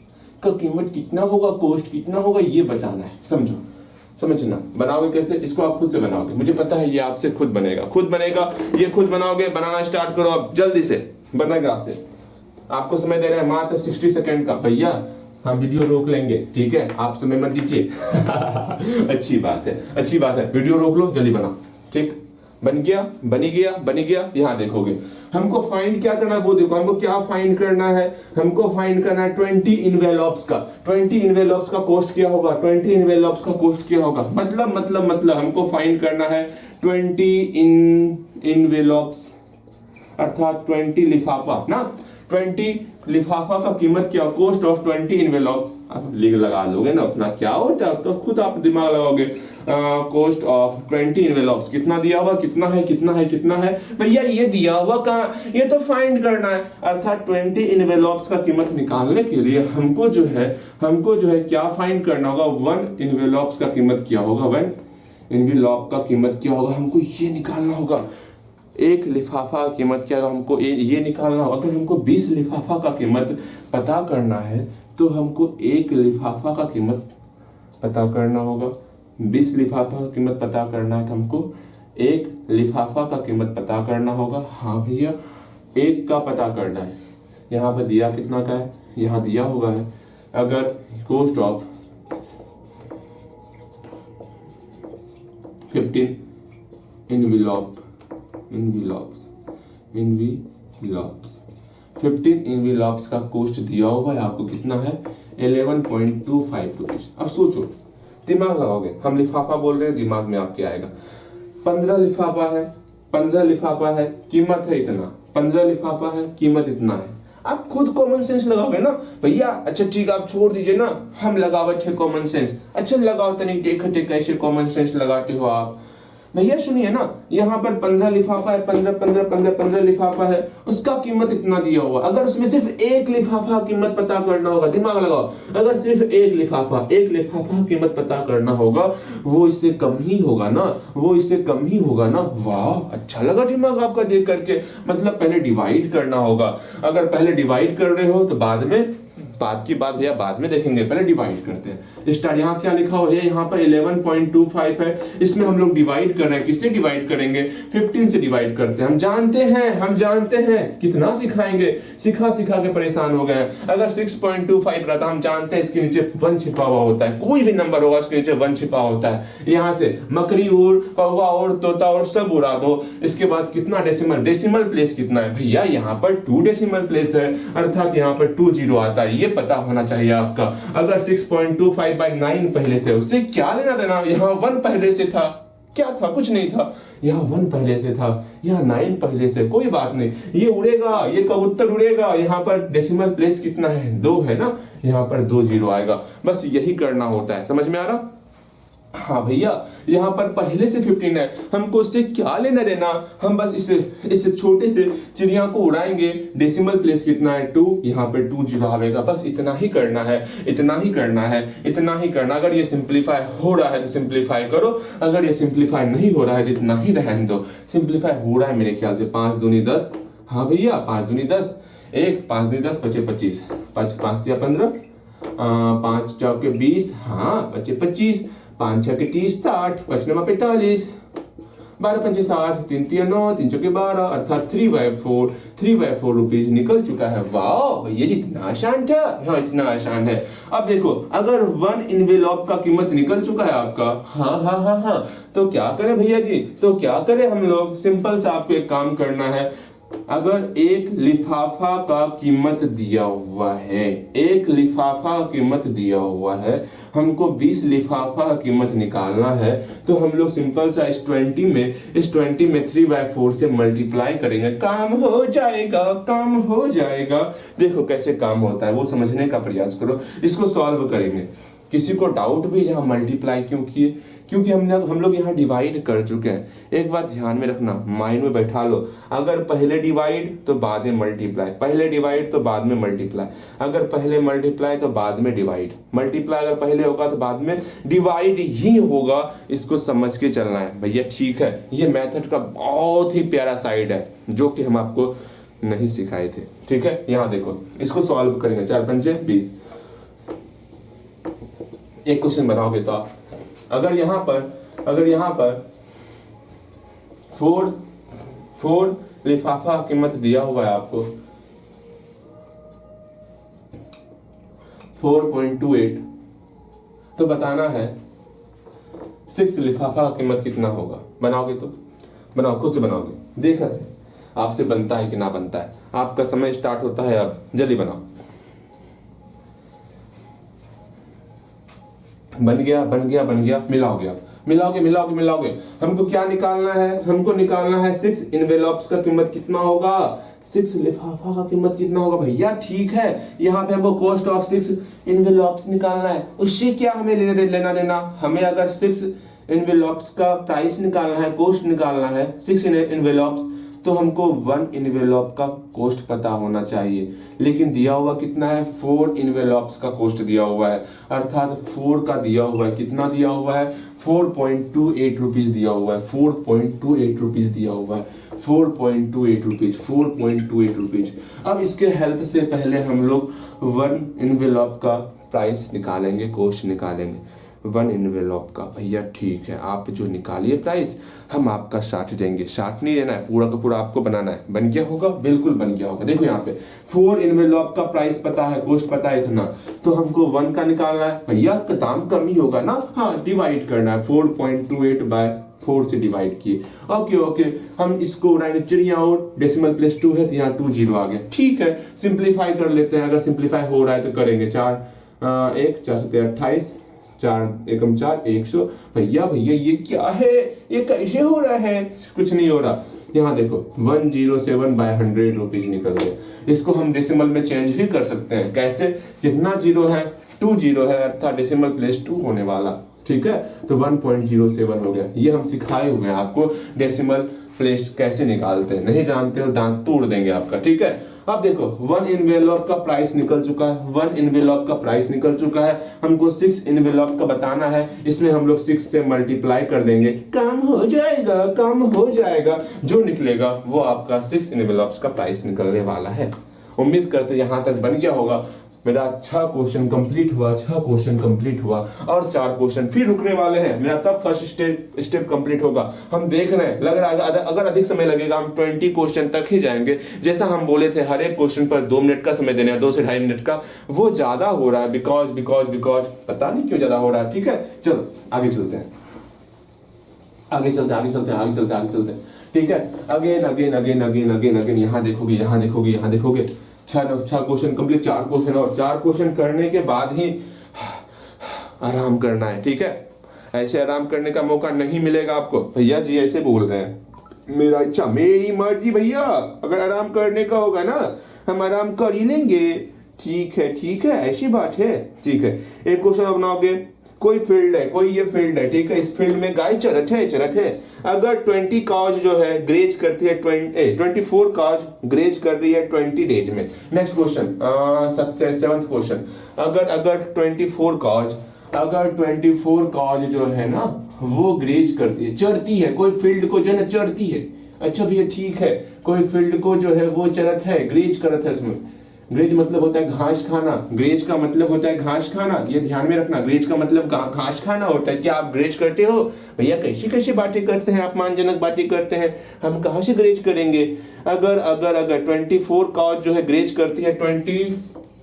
का कीमत कितना होगा, कॉस्ट कितना होगा, ये बताना है। समझना, बनाओगे कैसे, इसको आप खुद से बनाओगे, मुझे पता है ये आपसे खुद बनेगा, ये खुद बनाओगे। बनाना स्टार्ट करो अब जल्दी से, बनेगा आपसे। आपको समय दे रहे हैं मात्र 60 सेकंड का। भैया हम वीडियो रोक लेंगे, ठीक है, आप समय मत दीजिए। अच्छी बात है, वीडियो रोक लो, जल्दी बनाओ, ठीक। बन गया। यहाँ देखोगे हमको फाइंड क्या करना है, वो देखो हमको क्या फाइंड करना है। हमको फाइंड करना है 20 इनवेलॉप्स का। 20 इनवेलॉप्स का कॉस्ट क्या होगा, 20 इनवेलॉप्स का कॉस्ट क्या होगा। मतलब हमको फाइंड करना है 20 इनवेलॉप्स, अर्थात 20 लिफाफा ना, 20 लिफाफा का कीमत क्या, कॉस्ट ऑफ 20 इनवेलॉप्स। आप लिख लगा लोगे ना अपना, क्या होता है तो खुद आप दिमाग लगाओगे। कॉस्ट ऑफ 20 इनवेलॉप्स कितना दिया हुआ, कितना है भैया, ये दिया हुआ कहाँ, ये तो फाइंड करना है। अर्थात 20 इनवेलॉप्स का कीमत निकालने के लिए हमको जो है क्या फाइंड करना होगा, 1 इनवेलॉप्स का कीमत क्या होगा, 1 इनवेलॉप का कीमत क्या होगा, हमको ये निकालना होगा। एक लिफाफा की कीमत क्या, हमको ये निकालना होगा। अगर हमको 20 लिफाफा का कीमत पता करना है तो हमको एक लिफाफा का कीमत पता करना होगा। 20 लिफाफा का कीमत पता करना है तो हमको एक लिफाफा का कीमत पता करना होगा। हाँ भैया, एक का पता करना है। यहाँ पर दिया कितना का है, यहाँ दिया हुआ है। अगर कॉस्ट ऑफ 15 इनवेलॉप्स 15 इनवेलॉप्स का कॉस्ट दिया हुआ है आपको, कितना है 11.25 रुपीज। अब सोचो, दिमाग लगाओगे, हम लिफाफा बोल रहे हैं, दिमाग में आपके आएगा 15 लिफाफा है, कीमत है इतना, 15 लिफाफा है, कीमत इतना है। आप खुद कॉमन सेंस लगाओगे ना भैया। अच्छा ठीक है, आप छोड़ दीजिए ना, हम लगावत है कॉमन सेंस। अच्छा लगाओ तनी, टेक कैसे कॉमन सेंस लगाते हो आप। भैया सुनिए ना, यहाँ पर 15 लिफाफा है, 15 15 15 15 लिफाफा है, उसका कीमत इतना दिया हुआ। अगर उसमें सिर्फ एक लिफाफा कीमत पता करना होगा, दिमाग लगाओ, अगर सिर्फ एक लिफाफा कीमत पता करना होगा, वो इससे कम ही होगा ना, वो इससे कम ही होगा ना। वाह, अच्छा लगा दिमाग आपका देख करके। मतलब पहले डिवाइड करना होगा। अगर पहले डिवाइड कर रहे हो तो बाद की बात भैया बाद में देखेंगे, पहले डिवाइड करते हैं। स्टार्ट। यहाँ क्या लिखा हुआ है, यहाँ पर 11.25 है, इसमें हम लोग डिवाइड कर रहे हैं। किससे डिवाइड करेंगे? 15 से डिवाइड करते हैं। हम जानते हैं कितना सिखाएंगे, सिखा के परेशान हो गए हैं। अगर 6.25 रहता, हम जानते हैं इसके नीचे 1 छिपा हुआ होता है, कोई भी नंबर होगा उसके नीचे 1 छिपा होता है। यहाँ से मकड़ी उड़, कौवा उड़, तोता उड़, सब उड़ा दो। इसके बाद कितना डेसिमल प्लेस कितना है भैया? यहाँ पर 2 डेसिमल प्लेस है, अर्थात यहाँ पर 2 जीरो आता है। ये पता होना चाहिए आपका। अगर 6.25/9 पहले से, उससे क्या लेना देना? यहाँ 1 पहले से था, क्या था? कुछ नहीं था। यहाँ 1 पहले से था, यहाँ 9 पहले से, कोई बात नहीं, ये उड़ेगा, ये कबूतर उड़ेगा। यहाँ पर डेसिमल प्लेस कितना है? 2 है ना, यहाँ पर 2 जीरो आएगा। बस यही करना होता है। समझ में आ रहा? हाँ भैया, यहाँ पर पहले से 15 है, हमको उससे क्या लेना देना? हम बस इस छोटे से चिड़िया को उड़ाएंगे। डेसिमल प्लेस कितना है? 2, यहाँ पे 2 जीरो आएगा। बस इतना ही करना है, इतना ही करना। अगर ये सिंप्लीफाई हो रहा है तो सिंप्लीफाई करो, अगर ये सिंप्लीफाई नहीं हो रहा है तो इतना ही रहने दो। सिंप्लीफाई हो रहा है मेरे ख्याल से। 5 दूनी 10, हाँ भैया 5 दूनी 10, 5 दूनी 10 बचे 25, 5 5 15, 5 चौके 20, हाँ बचे 25, 5 6 के 30, 60, 5 9 45, 12 पंचे 60, 3 3 9, 3 चौके 12, अर्थात 3/4 रुपीज निकल चुका है। वाह, ये इतना आसान था। हाँ, इतना आसान है। अब देखो, अगर 1 इनवेलॉप का कीमत निकल चुका है आपका, हाँ, तो क्या करें भैया जी? तो क्या करें हम लोग? सिंपल सा आपको एक काम करना है। अगर एक लिफाफा का कीमत दिया हुआ है, एक लिफाफा का कीमत दिया हुआ है, हमको 20 लिफाफा का कीमत निकालना है, तो हम लोग सिंपल सा इस 20 में 3/4 से मल्टीप्लाई करेंगे, काम हो जाएगा। देखो कैसे काम होता है वो समझने का प्रयास करो, इसको सॉल्व करेंगे। किसी को डाउट भी यहाँ मल्टीप्लाई क्यों किए? क्योंकि हम लोग यहाँ डिवाइड कर चुके हैं। एक बात ध्यान में रखना, माइंड में बैठा लो, अगर पहले डिवाइड तो बाद में मल्टीप्लाई, पहले डिवाइड तो बाद में मल्टीप्लाई, अगर पहले मल्टीप्लाई तो बाद में डिवाइड, मल्टीप्लाई अगर पहले होगा तो बाद में डिवाइड ही होगा। इसको समझ के चलना है भैया, ठीक है? ये मेथड का बहुत ही प्यारा साइड है जो कि हम आपको नहीं सिखाए थे, ठीक है? यहाँ देखो, इसको सॉल्व करेंगे। 4 पंचे 20। एक क्वेश्चन बनाओगे तो आप, अगर यहाँ पर 4 लिफाफा कीमत दिया हुआ है आपको 4.28, तो बताना है 6 लिफाफा कीमत कितना होगा। बनाओगे तो बनाओ, खुद से बनाओगे, देखा थे आपसे बनता है कि ना बनता है। आपका समय स्टार्ट होता है अब, जल्दी बनाओ। बन गया। मिलाओगे। हमको क्या निकालना है? हमको निकालना है 6 इनवेलॉप्स का कीमत कितना होगा, 6 लिफाफा का कीमत कितना होगा। भैया ठीक है, यहाँ पे हमको कॉस्ट ऑफ 6 इनवेलॉप्स निकालना है। उससे क्या हमें लेना देना? हमें अगर 6 इनवेलॉप्स का प्राइस निकालना है, कॉस्ट निकालना है 6 इनवेलॉप्स, तो हमको 1 इनवेलॉप का कॉस्ट पता होना चाहिए। लेकिन दिया हुआ कितना है? 4 इनवेलॉप्स का कॉस्ट दिया हुआ है, अर्थात 4 का दिया हुआ है। कितना दिया हुआ है? 4.28 रुपीज दिया हुआ है। 4.28 रुपीज दिया हुआ है। 4.28 रुपीज। अब इसके हेल्प से पहले हम लोग 1 इनवेलॉप का प्राइस निकालेंगे, कॉस्ट निकालेंगे 1 इनवेलॉप का। भैया ठीक है, आप जो निकालिए प्राइस, हम आपका 60 देंगे। 60 नहीं देना है, पूरा का पूरा आपको बनाना है। बन गया होगा? बिल्कुल बन गया होगा। देखो यहाँ पे 4 इनवेलॉप का प्राइस पता है, कॉस्ट पता है इतना, तो हमको 1 का निकालना है। भैया का दाम कम ही होगा ना, हाँ डिवाइड करना है। 4.28/4 से डिवाइड किए। ओके, हम इसको उड़ाएंगे, चिड़िया और डेसिमल प्लेस 2 है तो यहाँ 2 जीरो आ गया। ठीक है, सिंप्लीफाई कर लेते हैं। अगर सिंप्लीफाई हो रहा है तो करेंगे। 4 1 4 7 28, 4 एकम 4 100। भैया ये क्या है? ये कैसे हो रहा है? कुछ नहीं हो रहा। यहाँ देखो 107/100 रुपीज निकल गए। इसको हम डेसिमल में चेंज भी कर सकते हैं। कैसे? कितना जीरो है? 2 जीरो है, अर्थात डेसिमल प्लेस 2 होने वाला। ठीक है, तो 1.07 हो गया। ये हम सिखाए हुए हैं आपको डेसिमल प्लेस कैसे निकालते हैं, नहीं जानते हो दांत तोड़ देंगे आपका। ठीक है, अब देखो 1 इनवेलॉप का प्राइस निकल चुका है, 1 इनवेलॉप का प्राइस निकल चुका है। हमको 6 इनवेलॉप का बताना है, इसमें हम लोग 6 से मल्टीप्लाई कर देंगे, काम हो जाएगा, काम हो जाएगा। जो निकलेगा वो आपका 6 इनवेलॉप्स का प्राइस निकलने वाला है। उम्मीद करते यहां तक बन गया होगा। मेरा 6 क्वेश्चन कंप्लीट हुआ, 6 क्वेश्चन कंप्लीट हुआ और 4 क्वेश्चन फिर रुकने वाले हैं। मेरा तब फर्स्ट स्टेप कंप्लीट होगा। हम देख रहे हैं, लग रहा है अगर अधिक समय लगेगा हम 20 क्वेश्चन तक ही जाएंगे। जैसा हम बोले थे हर एक क्वेश्चन पर 2 मिनट का समय देना है, 2 से 2.5 मिनट का, वो ज्यादा हो रहा है। बिकॉज पता नहीं क्यों ज्यादा हो रहा है। ठीक है, चलो आगे चलते हैं, आगे चलते हैं। ठीक है, अगेन यहाँ देखोगे 6 क्वेश्चन कंप्लीट, 4 क्वेश्चन और 4 क्वेश्चन करने के बाद ही आराम करना है। ठीक है, ऐसे आराम करने का मौका नहीं मिलेगा आपको। भैया जी ऐसे बोल रहे हैं, मेरा इच्छा मेरी मर्जी भैया, अगर आराम करने का होगा ना हम आराम कर ही लेंगे। ठीक है, ऐसी बात है। ठीक है, एक क्वेश्चन अब बनाओगे। कोई फील्ड है, कोई ये फील्ड है, ठीक है, इस फील्ड में गाय चरत है। अगर 20 काज जो है ग्रेज करती है 24 काज ग्रेज कर रही है 20 डेज में। नेक्स्ट क्वेश्चन, 7th क्वेश्चन, अगर 24 काज जो है ना वो ग्रेज करती है, चरती है, कोई फील्ड को जो है ना चरती है। अच्छा भैया ठीक है, कोई फील्ड को जो है वो चरत है, ग्रेज करत है। इसमें ग्रेज मतलब होता है घास खाना, ग्रेज का मतलब होता है घास खाना, ये ध्यान में रखना। ग्रेज का मतलब घास खाना होता है। क्या आप ग्रेज करते हो? भैया कैसी बातें करते हैं, अपमानजनक बातें करते हैं, हम कहां से ग्रेज करेंगे? अगर 24 काज जो है ग्रेज करती है 20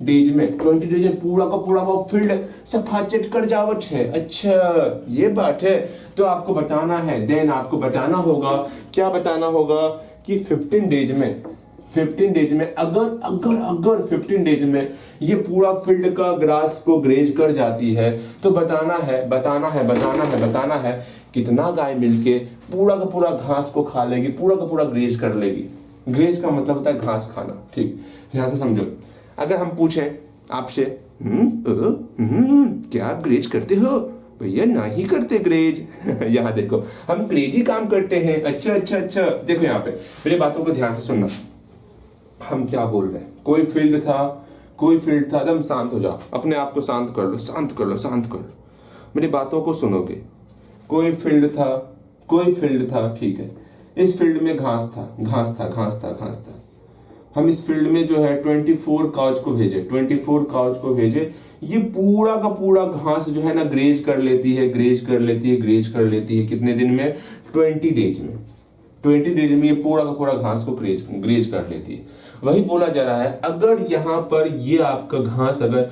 डेज में, 20 डेज में पूरा का पूरा वो फील्ड सफाचट कर जावट है। अच्छा ये बात है, तो आपको बताना है, देन आपको बताना होगा, क्या बताना होगा कि 15 डेज में अगर 15 डेज में ये पूरा फील्ड का ग्रास को ग्रेज कर जाती है तो बताना है कितना गाय मिलके पूरा का पूरा घास को खा लेगी, पूरा का पूरा ग्रेज कर लेगी। ग्रेज का मतलब होता है घास खाना। ठीक, ध्यान से समझो। अगर हम पूछें आपसे क्या आप ग्रेज करते हो? भैया ना ही करते ग्रेज। यहाँ देखो हम ग्रेज ही काम करते हैं। अच्छा देखो यहाँ पे मेरी बातों को ध्यान से सुनना। हम क्या बोल रहे हैं? कोई फील्ड था, एकदम शांत हो जाओ, अपने आप को शांत कर लो। मेरी बातों को सुनोगे। कोई फील्ड था, ठीक है, इस फील्ड में घास था। हम इस फील्ड में जो है 24 काउच को भेजे, ये पूरा का पूरा घास जो है ना ग्रेज कर लेती है। कितने दिन में? 20 डेज में। 20 डेज में ये पूरा का पूरा घास को ग्रेज कर लेती है। वही बोला जा रहा है, अगर यहाँ पर ये आपका घास अगर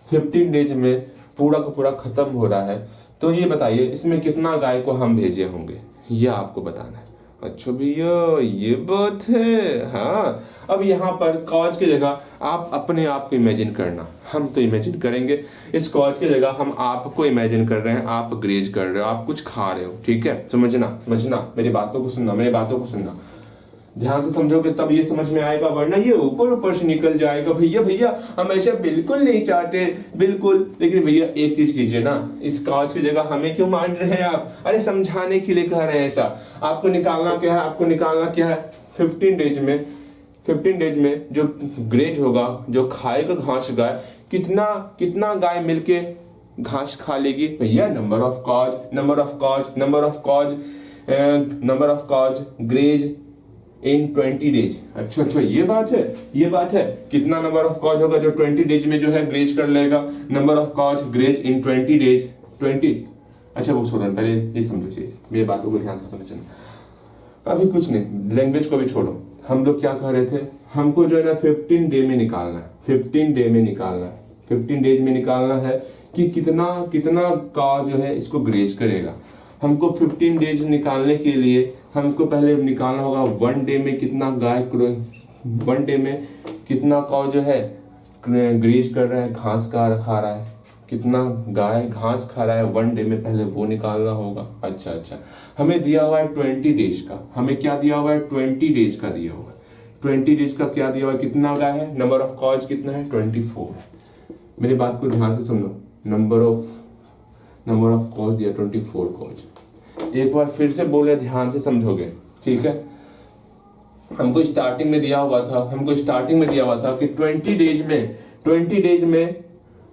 15 डेज में पूरा का पूरा खत्म हो रहा है तो ये बताइए इसमें कितना गाय को हम भेजे होंगे, ये आपको बताना है। अच्छा भैया ये बात है। हाँ, अब यहाँ पर कॉज की जगह आप अपने आप को इमेजिन करना, हम तो इमेजिन करेंगे। इस कॉज की जगह हम आपको इमेजिन कर रहे हैं, आप ग्रेज कर रहे हो, आप कुछ खा रहे हो। ठीक है, समझना, मेरी बातों को सुनना, ध्यान से समझोगे तब ये समझ में आएगा, वरना ये ऊपर से निकल जाएगा। भैया हम ऐसा बिल्कुल नहीं चाहते, बिल्कुल। लेकिन भैया एक चीज कीजिए ना, इस काज की जगह हमें क्यों मान रहे हैं आप? अरे समझाने के लिए कह रहे हैं ऐसा। आपको निकालना क्या है? 15 डेज में जो ग्रेज होगा, जो खाएगा घास गाय, कितना गाय मिलके घास खा लेगी? भैया number of cows graze in 20 days. अच्छा ये बात है। कितना नंबर ऑफ कॉज होगा जो 20 डेज में जो है ग्रेज कर लेगा? Number of cows graze in 20 days 20। अच्छा वो छोड़ो, पहले ये समझो चीज, मेरी बातों को ध्यान से समझना। अभी कुछ नहीं, लैंग्वेज को भी छोड़ो। हम लोग क्या कह रहे थे? हमको जो है ना 15 डेज में निकालना है कि कितना का जो है इसको ग्रेज करेगा। हमको 15 डेज निकालने के लिए हमको पहले निकालना होगा 1 डे में कितना गाय, 1 डे में कितना काउ जो है ग्रेज कर रहा है, घास खा रहा है, कितना गाय घास खा रहा है 1 डे में, पहले वो निकालना होगा। अच्छा हमें दिया हुआ है 20 डेज का। हमें क्या दिया हुआ है? 20 डेज का दिया हुआ है। 20 डेज का क्या दिया हुआ है? कितना गाय है? नंबर ऑफ काउज कितना है? 24। मेरी बात को ध्यान से सुनो। नंबर नंबर ऑफ कॉज दिया 24 कॉज। एक बार फिर से बोले, ध्यान से समझोगे, ठीक है। हमको स्टार्टिंग में दिया हुआ था कि 20 डेज में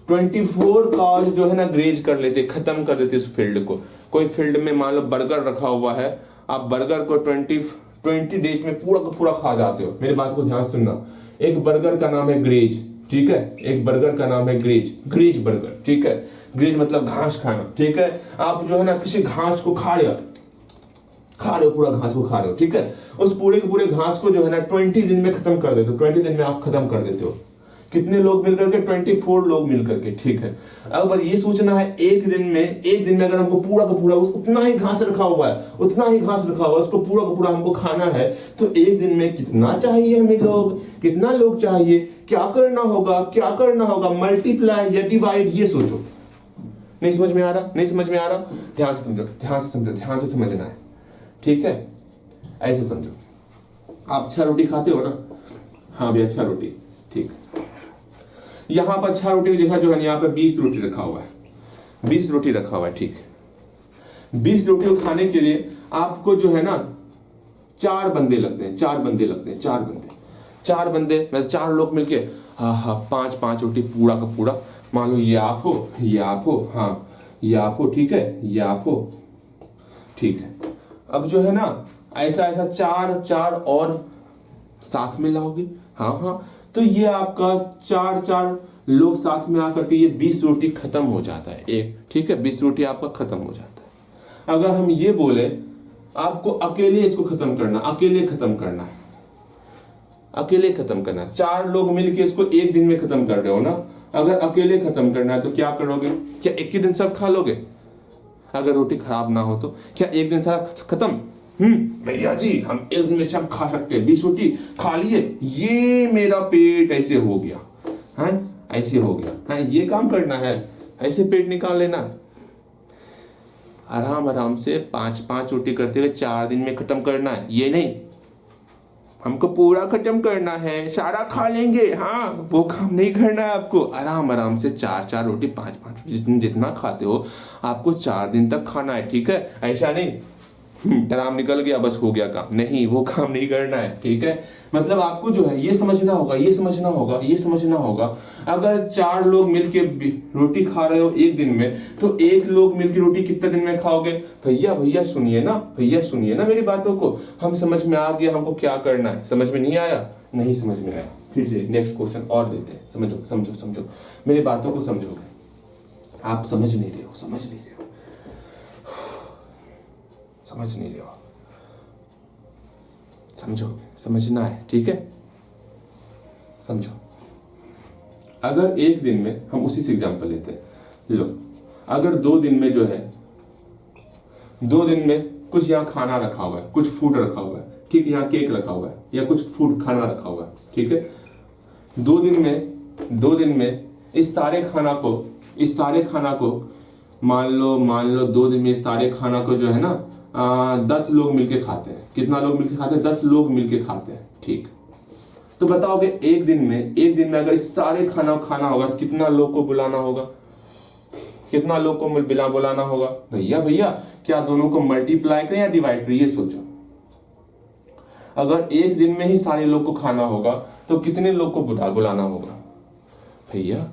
24 कॉज जो है ना ग्रेज कर लेते, खत्म कर देते उस फील्ड को। कोई फील्ड में मान लो बर्गर रखा हुआ है, आप बर्गर को 20 डेज में पूरा का पूरा खा जाते हो। मेरी बात को ध्यान सुनना, एक बर्गर का नाम है ग्रेज, ठीक है, एक बर्गर का नाम है ग्रेज बर्गर, ठीक है। ग्रेज मतलब घास खाना, ठीक है। आप जो है ना किसी घास को खा रहे हो, पूरा घास को खा रहे हो, ठीक है। उस पूरे के पूरे घास को जो है ना 20 दिन में खत्म कर देते हो, 20 दिन में आप खत्म कर देते हो। कितने लोग मिलकर के? 24 लोग मिलकर के, ठीक है। अब बस ये सोचना है, एक दिन में अगर हमको पूरा का पूरा उतना ही घास रखा हुआ है, उसको पूरा का पूरा हमको खाना है, तो एक दिन में कितना चाहिए हमें लोग, कितना लोग चाहिए, क्या करना होगा, मल्टीप्लाई या डिवाइड, ये सोचो। नहीं समझ में आ रहा? ध्यान से समझना है, ठीक है। ऐसे समझो, आप अच्छा रोटी खाते हो ना? हाँ भी अच्छा रोटी, ठीक। यहां पर अच्छा रोटी लिखा जो है, यहाँ पे 20 रोटी रखा हुआ है, ठीक। 20 रोटी को खाने के लिए आपको जो है ना 4 बंदे लगते हैं, 4 बंदे वैसे 4 लोग मिलके 5 रोटी पूरा का पूरा, मान लो ये आप हो, हाँ ये आप हो, ठीक है। अब जो है ना ऐसा 4 और साथ में लाओगे, हाँ, तो ये आपका 4 लोग साथ में आकर के ये 20 रोटी खत्म हो जाता है, एक, ठीक है। 20 रोटी आपका खत्म हो जाता है। अगर हम ये बोले आपको अकेले इसको खत्म करना, अकेले खत्म करना, 4 लोग मिलके इसको एक दिन में खत्म कर रहे हो ना। अगर अकेले खत्म करना है तो क्या करोगे? क्या एक ही दिन सब खा लोगे? अगर रोटी खराब ना हो तो क्या एक दिन सारा खत्म? भैया जी हम एक दिन में सब खा सकते हैं, 20 रोटी खा लिए, ये मेरा पेट ऐसे हो गया, हाँ, ये काम करना है, ऐसे पेट निकाल लेना। आराम से 5 रोटी करते हुए 4 दिन में खत्म करना है, ये नहीं हमको पूरा खत्म करना है, सारा खा लेंगे, हाँ, वो काम नहीं करना है आपको। आराम से 4 रोटी 5 रोटी जितना खाते हो आपको 4 दिन तक खाना है, ठीक है। ऐसा नहीं टराम निकल गया बस हो गया काम, नहीं, वो काम नहीं करना है, ठीक है। मतलब आपको जो है ये समझना होगा। अगर 4 लोग मिलके रोटी खा रहे हो एक दिन में, तो 1 लोग मिलके रोटी कितने दिन में खाओगे? भैया सुनिए ना मेरी बातों को। हम समझ में आ गया हमको क्या करना है, समझ में नहीं आया? नहीं समझ में आया, फिर से नेक्स्ट क्वेश्चन और देते हैं। समझो मेरी बातों को समझोगे। आप समझ नहीं रहे हो, समझोगे, समझना है, ठीक है। समझो, अगर एक दिन में हम उसी से एग्जांपल लेते हैं, लो अगर 2 दिन में जो है 2 दिन में कुछ यहाँ खाना रखा हुआ है, कुछ फूड रखा हुआ है, ठीक है, यहाँ केक रखा हुआ है या कुछ फूड खाना रखा हुआ है, ठीक है। 2 दिन में इस सारे खाना को मान लो 2 दिन में इस सारे खाना को जो है ना 10 लोग मिलके खाते हैं। कितना लोग मिलके खाते हैं? 10 लोग मिलके खाते हैं, ठीक। तो बताओगे एक दिन में अगर इस सारे खाना होगा तो कितना लोग को बुलाना होगा? बुलाना होगा? भैया क्या दोनों को मल्टीप्लाई करें या डिवाइड करें, ये सोचो। अगर एक दिन में ही सारे लोग को खाना होगा तो कितने लोग को बुलाना होगा? भैया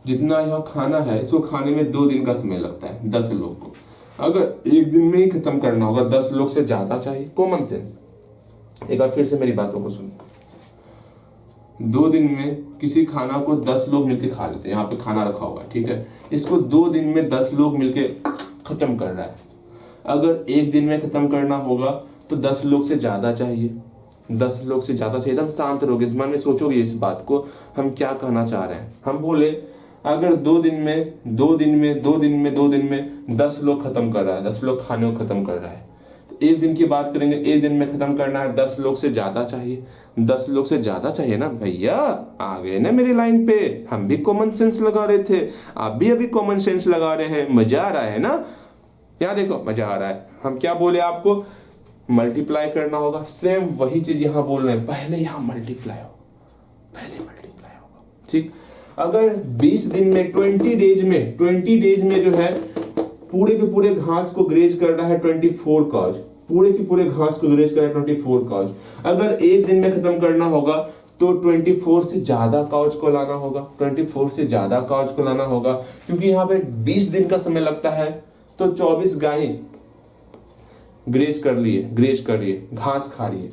जितना यहाँ खाना है इसको खाने में 2 दिन का समय लगता है 10 लोग को। अगर एक दिन में ही खत्म करना होगा 10 लोग से ज्यादा चाहिए। Common sense. एक बार फिर से मेरी बातों को सुनो। 2 दिन में किसी खाना को 10 लोग मिलके खा लेते हैं। यहाँ पे खाना रखा हुआ है, ठीक है। इसको 2 दिन में 10 लोग मिलके खत्म कर रहा है। अगर एक दिन में खत्म करना होगा तो 10 लोग से ज्यादा चाहिए। 10 लोग से ज्यादा चाहिए। एकदम शांत रहोगे, दिमाग में सोचोगे इस बात को, हम क्या कहना चाह रहे हैं। हम बोले अगर 2 दिन में 10 लोग खत्म कर रहा है, 10 लोग खाने को खत्म कर रहा है, तो एक दिन की बात करेंगे, एक दिन में खत्म करना है, 10 लोग से ज्यादा चाहिए। 10 लोग से ज्यादा चाहिए ना भैया, आ गए ना मेरी लाइन पे। हम भी कॉमन सेंस लगा रहे थे, आप भी अभी कॉमन सेंस लगा रहे हैं। मजा आ रहा है ना? यहाँ देखो मजा आ रहा है। हम क्या बोले आपको? मल्टीप्लाई करना होगा। सेम वही चीज यहाँ बोल रहे हैं, पहले यहाँ मल्टीप्लाई होगा, ठीक। अगर 20 दिन में 20 डेज में जो है पूरे के पूरे घास को ग्रेज कर रहा है 24 कॉज, पूरे के पूरे घास को ग्रेज कर रहा है 24 कॉज। अगर एक दिन में खत्म करना होगा तो 24 से ज्यादा कॉज को लाना होगा, 24 से ज्यादा कॉज को लाना होगा, क्योंकि यहाँ पे 20 दिन का समय लगता है। तो 24 गायें ग्रेज कर लिए, घास खा रही है।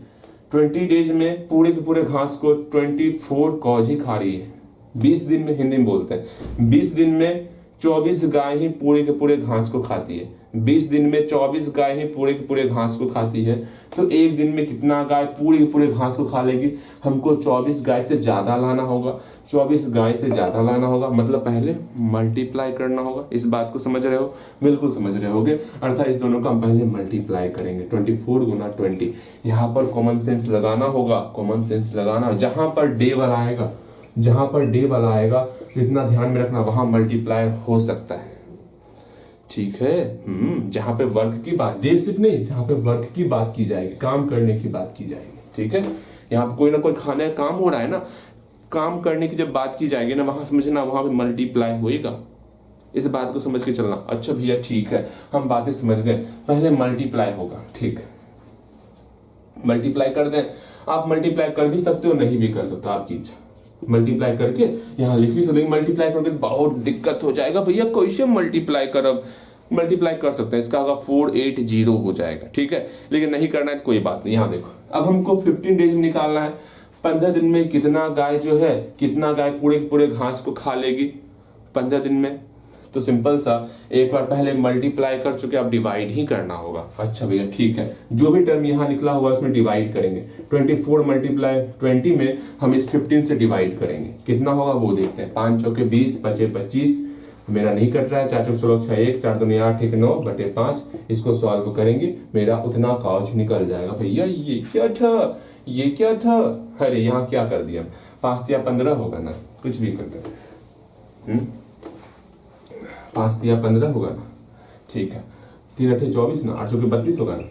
20 डेज में पूरे के पूरे घास को 24 कॉज ही खा रही है। 20 दिन में, हिंदी में बोलते हैं, 20 दिन में 24 गाय ही पूरे के पूरे घास को खाती है। 20 दिन में 24 गाय ही पूरे के पूरे घास को खाती है। तो एक दिन में कितना गाय पूरे के पूरे घास को खा लेगी? हमको 24 गाय से ज्यादा लाना होगा, 24 गाय से ज्यादा लाना होगा, मतलब पहले मल्टीप्लाई करना होगा। इस बात को समझ रहे हो? बिल्कुल समझ रहे होगे। अर्थात इस दोनों का हम पहले मल्टीप्लाई करेंगे, 24 गुना 20। यहाँ पर कॉमन सेंस लगाना होगा, कॉमन सेंस लगाना। जहां पर डे वाला आएगा तो इतना ध्यान में रखना, वहां मल्टीप्लाई हो सकता है, ठीक है। जहां पे वर्क की बात, डे सिर्फ नहीं, जहां पे वर्क की बात की जाएगी, काम करने की बात की जाएगी, ठीक है। यहाँ पे कोई ना कोई खाने का काम हो रहा है ना, काम करने की जब बात की जाएगी ना, वहां समझना वहां पे मल्टीप्लाई होएगा। इस बात को समझ के चलना। अच्छा भैया ठीक है, हम बातें समझ गए, पहले मल्टीप्लाई होगा, ठीक है। मल्टीप्लाई कर दें, आप मल्टीप्लाई कर भी सकते हो, नहीं भी कर सकते, आपकी इच्छा। मल्टीप्लाई करके यहाँ लिख भी सकते, मल्टीप्लाई करके बहुत दिक्कत हो जाएगा भैया, कैसे मल्टीप्लाई करब? मल्टीप्लाई कर सकते हैं, इसका होगा 480 हो जाएगा, ठीक है। लेकिन नहीं करना है तो कोई बात नहीं। यहाँ देखो, अब हमको 15 डेज में निकालना है। 15 दिन में कितना गाय जो है, कितना गाय पूरे पूरे घास को खा लेगी 15 दिन में? तो सिंपल सा, एक बार पहले मल्टीप्लाई कर चुके, अब डिवाइड ही करना होगा। अच्छा भैया ठीक है, जो भी टर्म यहाँ निकला हुआ उसमें डिवाइड करेंगे। 24 मल्टीप्लाई 20 में हम इस 15 से डिवाइड करेंगे, कितना होगा वो देखते हैं। 5 चौके 20, बचे 25, मेरा नहीं कट रहा है। 4 चौक 16 6 1, 4 दूनी 8 1 9 बटे 5। इसको सॉल्व करेंगे, मेरा उतना कॉज निकल जाएगा। भैया ये क्या था? अरे यहाँ क्या कर दिया, 5 या 15 होगा ना, कुछ भी कर दे। 5 या 15 होगा ना, ठीक है। 3 8 24 ना, 8 चौके 32 होगा ना,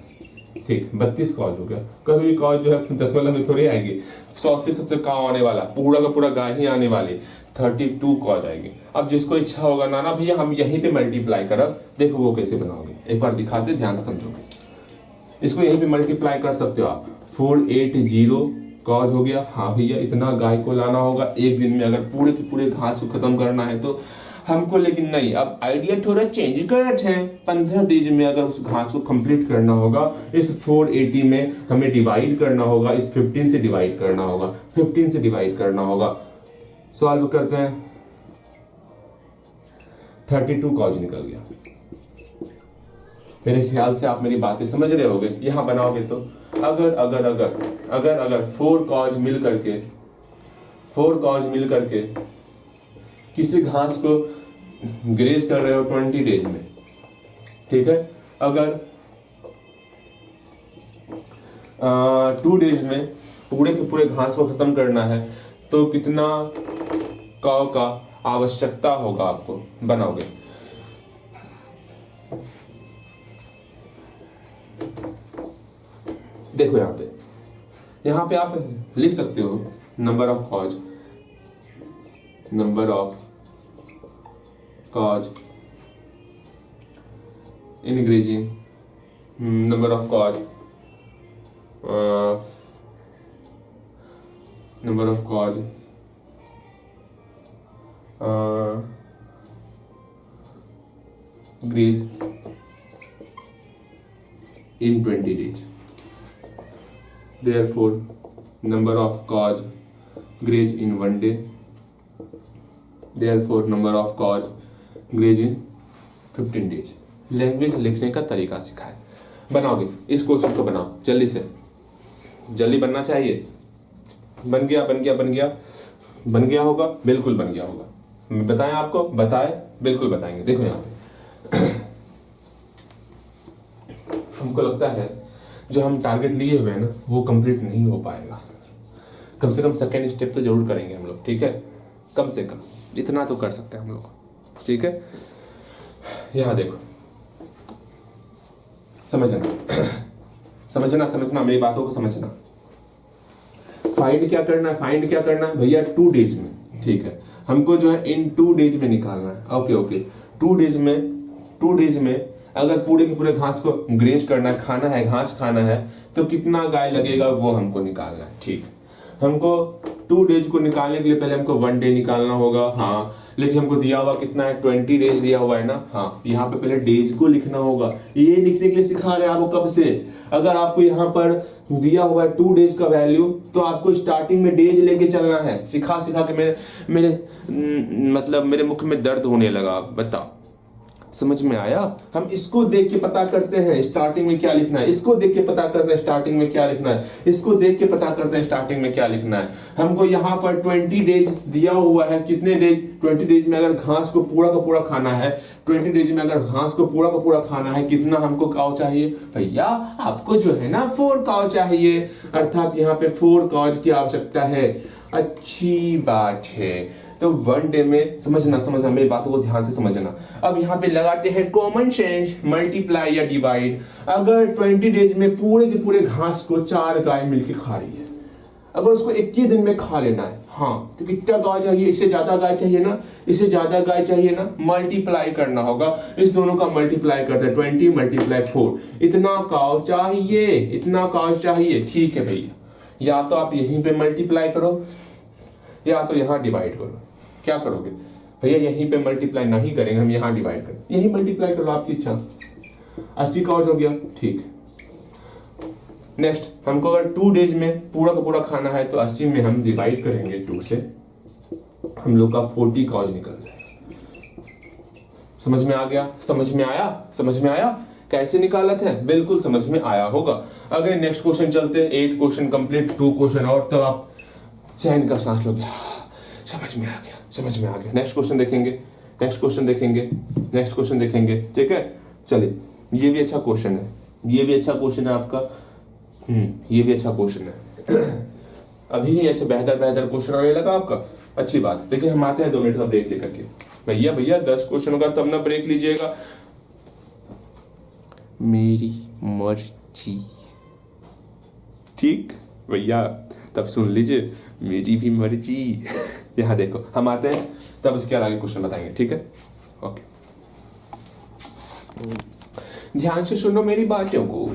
ठीक, 32 कॉज हो गया। कभी भी कॉज जो है दशमलव में थोड़ी आएगी, 100 से सबसे कम आने वाला, पूरा का पूरा गाय ही आने वाली, 32 कॉज आएगी। अब जिसको इच्छा होगा ना भैया हम यहीं पे मल्टीप्लाई करब, देखो वो कैसे बनाओगे, एक बार दिखा दे, ध्यान से समझोगे। इसको यहीं पे मल्टीप्लाई कर सकते हो आप। 480 कॉज हो गया। हाँ भैया इतना गाय को लाना होगा एक दिन में, अगर पूरे के पूरे घास को खत्म करना है तो हमको। लेकिन नहीं, अब आइडिया थोड़ा चेंज करते हैं। 15 डेज में अगर उस घास को कंप्लीट करना होगा, इस 480 में हमें डिवाइड करना होगा, इस 15 से डिवाइड करना होगा, 15 से डिवाइड करना होगा। सॉल्व करते हैं, 32 कॉज निकल गया। मेरे ख्याल से आप मेरी बातें समझ रहे होगे। यहां बनाओगे तो अगर 4 कॉज मिल करके किसी घास को ग्रेज कर रहे हो 20 डेज में, ठीक है। अगर 2 डेज में पूरे के पूरे घास को खत्म करना है तो कितना काव का आवश्यकता होगा आपको? बनाओगे। देखो यहाँ पे आप लिख सकते हो number of cows in grazing, number of cows graze in 20 days. Therefore, number of cows graze in 1 day. Therefore, number of cows graze in 15 days. Language लिखने का तरीका सिखाए। बनाओगे इस क्वेश्चन को, बनाओ जल्दी से, जल्दी बनना चाहिए। बन गया होगा, बिल्कुल बन गया होगा। बताएं आपको? बताए, बिल्कुल बताएंगे। देखो यहाँ पे हमको लगता है जो हम टारगेट लिए हुए हैं ना वो कंप्लीट नहीं हो पाएगा। कम से कम सेकेंड स्टेप तो जरूर करेंगे हम लोग, ठीक है। कम से कम इतना तो कर सकते हैं हम लोग, ठीक है। यहाँ देखो, समझना मेरी बातों को समझना। फाइंड क्या करना है भैया 2 डेज में, ठीक है। हमको जो है इन 2 डेज में निकालना है। ओके ओके, 2 डेज में अगर पूरे के पूरे घास को ग्रेज करना है, खाना है, घास खाना है, तो कितना गाय लगेगा वो हमको निकालना है। ठीक, हमको 2 डेज को निकालने के लिए पहले हमको 1 डे निकालना होगा। हाँ, लेकिन हमको दिया हुआ कितना है, 20 डेज दिया हुआ है ना। हाँ, यहाँ पे पहले डेज को लिखना होगा। ये लिखने के लिए सिखा रहे हैं आपको कब से। अगर आपको यहाँ पर दिया हुआ है 2 डेज का वैल्यू, तो आपको स्टार्टिंग में डेज लेके चलना है। सिखा के मेरे मुख में दर्द होने लगा। बताओ, समझ में आया? हम इसको देख के पता करते हैं स्टार्टिंग में क्या लिखना है, इसको देख के पता करते हैं स्टार्टिंग में क्या लिखना है, इसको देख के पता करते हैं स्टार्टिंग में क्या लिखना है। हमको यहाँ पर 20 डेज दिया हुआ है। कितने डेज? 20 डेज में अगर घास को पूरा का पूरा खाना है, 20 डेज में अगर घास को पूरा का पूरा खाना है, कितना हमको काव चाहिए? भैया आपको जो है ना 4 काव चाहिए, अर्थात यहाँ पे 4 काव की आवश्यकता है। अच्छी बात है। तो 1 डे में समझना मेरी बातों को ध्यान से समझना। अब यहाँ पे लगाते हैं कॉमन सेंस, मल्टीप्लाई या डिवाइड। अगर 20 डेज में पूरे के पूरे घास को 4 गाय मिलके खा रही है, अगर उसको 21 दिन में खा लेना है, हाँ, तो कितना गाय चाहिए? इससे ज्यादा गाय चाहिए ना, इससे ज्यादा गाय चाहिए ना, मल्टीप्लाई करना होगा। इस दोनों का मल्टीप्लाई करते हैं, 20 × 4, इतना काव चाहिए, इतना काव चाहिए। ठीक है भैया, या तो आप यहीं पे मल्टीप्लाई करो या तो यहाँ डिवाइड करो। क्या करोगे भैया? यहीं पे मल्टीप्लाई नहीं करेंगे, हम यहाँ डिवाइड करें। यहीं मल्टीप्लाई करो, आपकी इच्छा। 80 का हो गया। ठीक, नेक्स्ट हमको अगर 2 डेज में पूरा का पूरा खाना है, तो 80 में हम डिवाइड करेंगे 2 से, हम लोग का 40 काज निकल जाएगा। समझ में आ गया? समझ में आया? समझ में आया कैसे निकालत है? बिल्कुल समझ में आया होगा। अगर नेक्स्ट क्वेश्चन चलते हैं, 8 क्वेश्चन कंप्लीट, 2 क्वेश्चन और, तब आप चैन का सांस लोगे। समझ में आ गया, समझ में आ गया। नेक्स्ट क्वेश्चन देखेंगे, नेक्स्ट क्वेश्चन देखेंगे, नेक्स्ट क्वेश्चन देखेंगे। ठीक है, चलिए, ये भी अच्छा क्वेश्चन है, ये भी अच्छा क्वेश्चन है आपका। ये भी अच्छा क्वेश्चन है। अभी ही अच्छा बेहतर क्वेश्चन आने लगा आपका, अच्छी बात। लेकिन हम आते हैं 2 मिनट का ब्रेक लेकर के। भैया 10 क्वेश्चन होगा तब ना ब्रेक लीजिएगा। मेरी मर्जी। ठीक भैया, तब सुन लीजिए, मेरी भी मर्जी। यहाँ देखो, हम आते हैं तब उसके आगे क्वेश्चन बताएंगे। ठीक है, ओके, ध्यान से सुनो मेरी बातों को।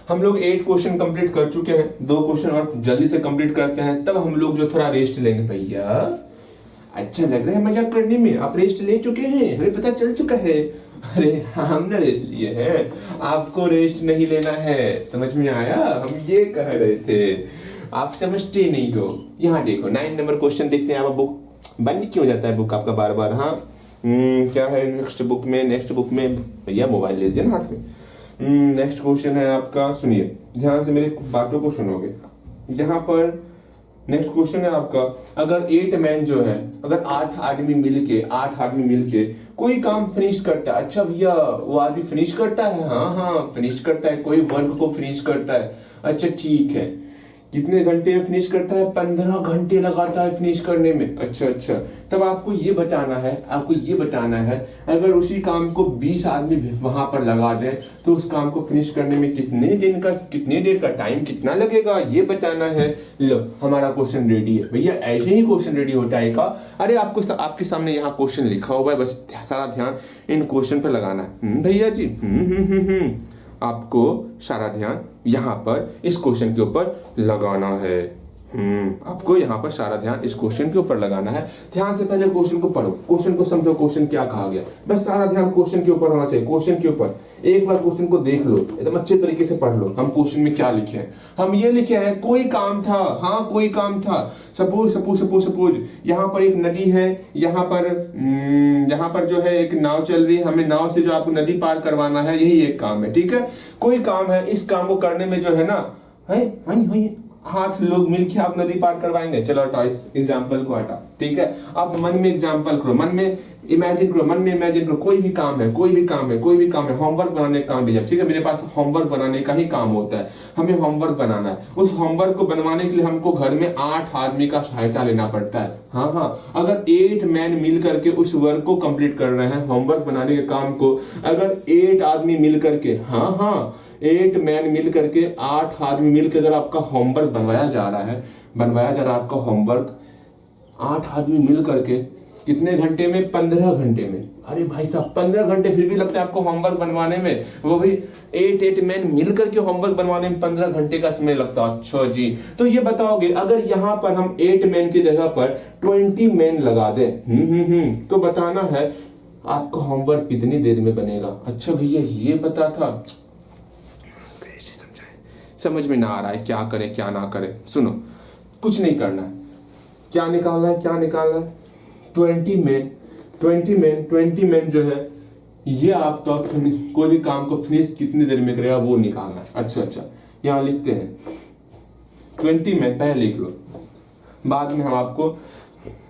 हम लोग 8 क्वेश्चन कंप्लीट कर चुके हैं, 2 क्वेश्चन और जल्दी से कंप्लीट करते हैं, तब हम लोग जो थोड़ा रेस्ट लेंगे। भैया अच्छा लग रहा है मजाक करने में, आप रेस्ट ले चुके हैं, हमें पता चल चुका है। अरे हमने रेस्ट लिए है, आपको रेस्ट नहीं लेना है। समझ में आया? हम ये कह रहे थे, आप समझते नहीं हो। यहाँ देखो 9 नंबर क्वेश्चन देखते हैं। आप बुक बंद क्यों जाता है बुक आपका बार बार? हाँ, क्या है नेक्स्ट बुक में? भैया मोबाइल ले लीजिए ना हाथ में। नेक्स्ट क्वेश्चन है आपका, सुनिए ध्यान से, मेरी बातों को सुनोगे। यहाँ पर नेक्स्ट क्वेश्चन है आपका, अगर 8 मैन जो है, अगर 8 आदमी मिलके कोई काम फिनिश करता है। अच्छा भैया, वो आदमी फिनिश करता है? हाँ फिनिश करता है, कोई वर्क को फिनिश करता है। अच्छा ठीक है, कितने घंटे में फिनिश करता है? 15 घंटे लगाता है फिनिश करने में। अच्छा, तब आपको ये बताना है, अगर उसी काम को 20 आदमी वहां पर लगा दें, तो उस काम को फिनिश करने में कितने देर का टाइम कितना लगेगा, ये बताना है। लो, हमारा क्वेश्चन रेडी है भैया। ऐसे ही क्वेश्चन रेडी होता है का? अरे आपके सामने यहाँ क्वेश्चन लिखा हुआ है, बस सारा ध्यान इन क्वेश्चन पर लगाना है। भैया जी आपको सारा ध्यान यहाँ पर इस क्वेश्चन के ऊपर लगाना है। आपको यहाँ पर सारा ध्यान इस क्वेश्चन के ऊपर लगाना है। ध्यान से पहले क्वेश्चन को पढ़ो, क्वेश्चन को समझो, क्वेश्चन क्या कहा गया। बस सारा ध्यान क्वेश्चन के ऊपर होना चाहिए, क्वेश्चन के ऊपर। एक बार क्वेश्चन को देख लो, एकदम अच्छे तरीके से पढ़ लो। हम क्वेश्चन में क्या लिखे हैं? हम ये लिखे हैं, कोई काम था। हाँ, कोई काम था। सपोज यहाँ पर एक नदी है, यहाँ पर जो है एक नाव चल रही है, हमें नाव से जो आपको नदी पार करवाना है, यही एक काम है। ठीक है, कोई काम है, इस काम को करने में जो है ना, 8 लोग मिलकर आप नदी पार करवाएंगे। चलो हटाओ इस एग्जाम्पल को, हटा। ठीक है, आप मन में एग्जाम्पल करो, मन में इमेजिन करो। कोई भी काम है, होमवर्क बनाने का काम भी है। ठीक है, मेरे पास होमवर्क बनाने का ही काम होता है, हमें होमवर्क बनाना है। उस होमवर्क को बनवाने के लिए हमको घर में 8 आदमी का सहायता लेना पड़ता है। हाँ, अगर 8 मैन मिल करके उस वर्क को कंप्लीट कर रहे हैं, होमवर्क बनाने के काम को, अगर 8 आदमी मिल करके, 8 मैन मिल करके, 8 आदमी मिल के अगर आपका होमवर्क बनवाया जा रहा है आपका होमवर्क, 8 आदमी मिल करके कितने घंटे में? 15 घंटे में। अरे भाई साहब 15 घंटे, फिर भी लगता है आपको होमवर्क बनवाने में, वो भी 8 मैन मिल करके होमवर्क बनवाने में 15 घंटे का समय लगता है। अच्छा जी, तो ये बताओगे अगर यहाँ पर हम 8 मैन की जगह पर 20 मैन लगा दें, तो बताना है आपका होमवर्क कितनी देर में बनेगा। अच्छा भैया ये पता था, कैसे समझाए, समझ में ना आ रहा है, क्या करे क्या ना करे। सुनो, कुछ नहीं करना है, क्या निकालना है, क्या निकालना है? 20 मैन जो है ये आपका कोई भी काम को फिनिश कितनी देर में करेगा वो निकालना है। अच्छा, यहां लिखते हैं 20 मैन, पहले लिख लो, बाद में हम आपको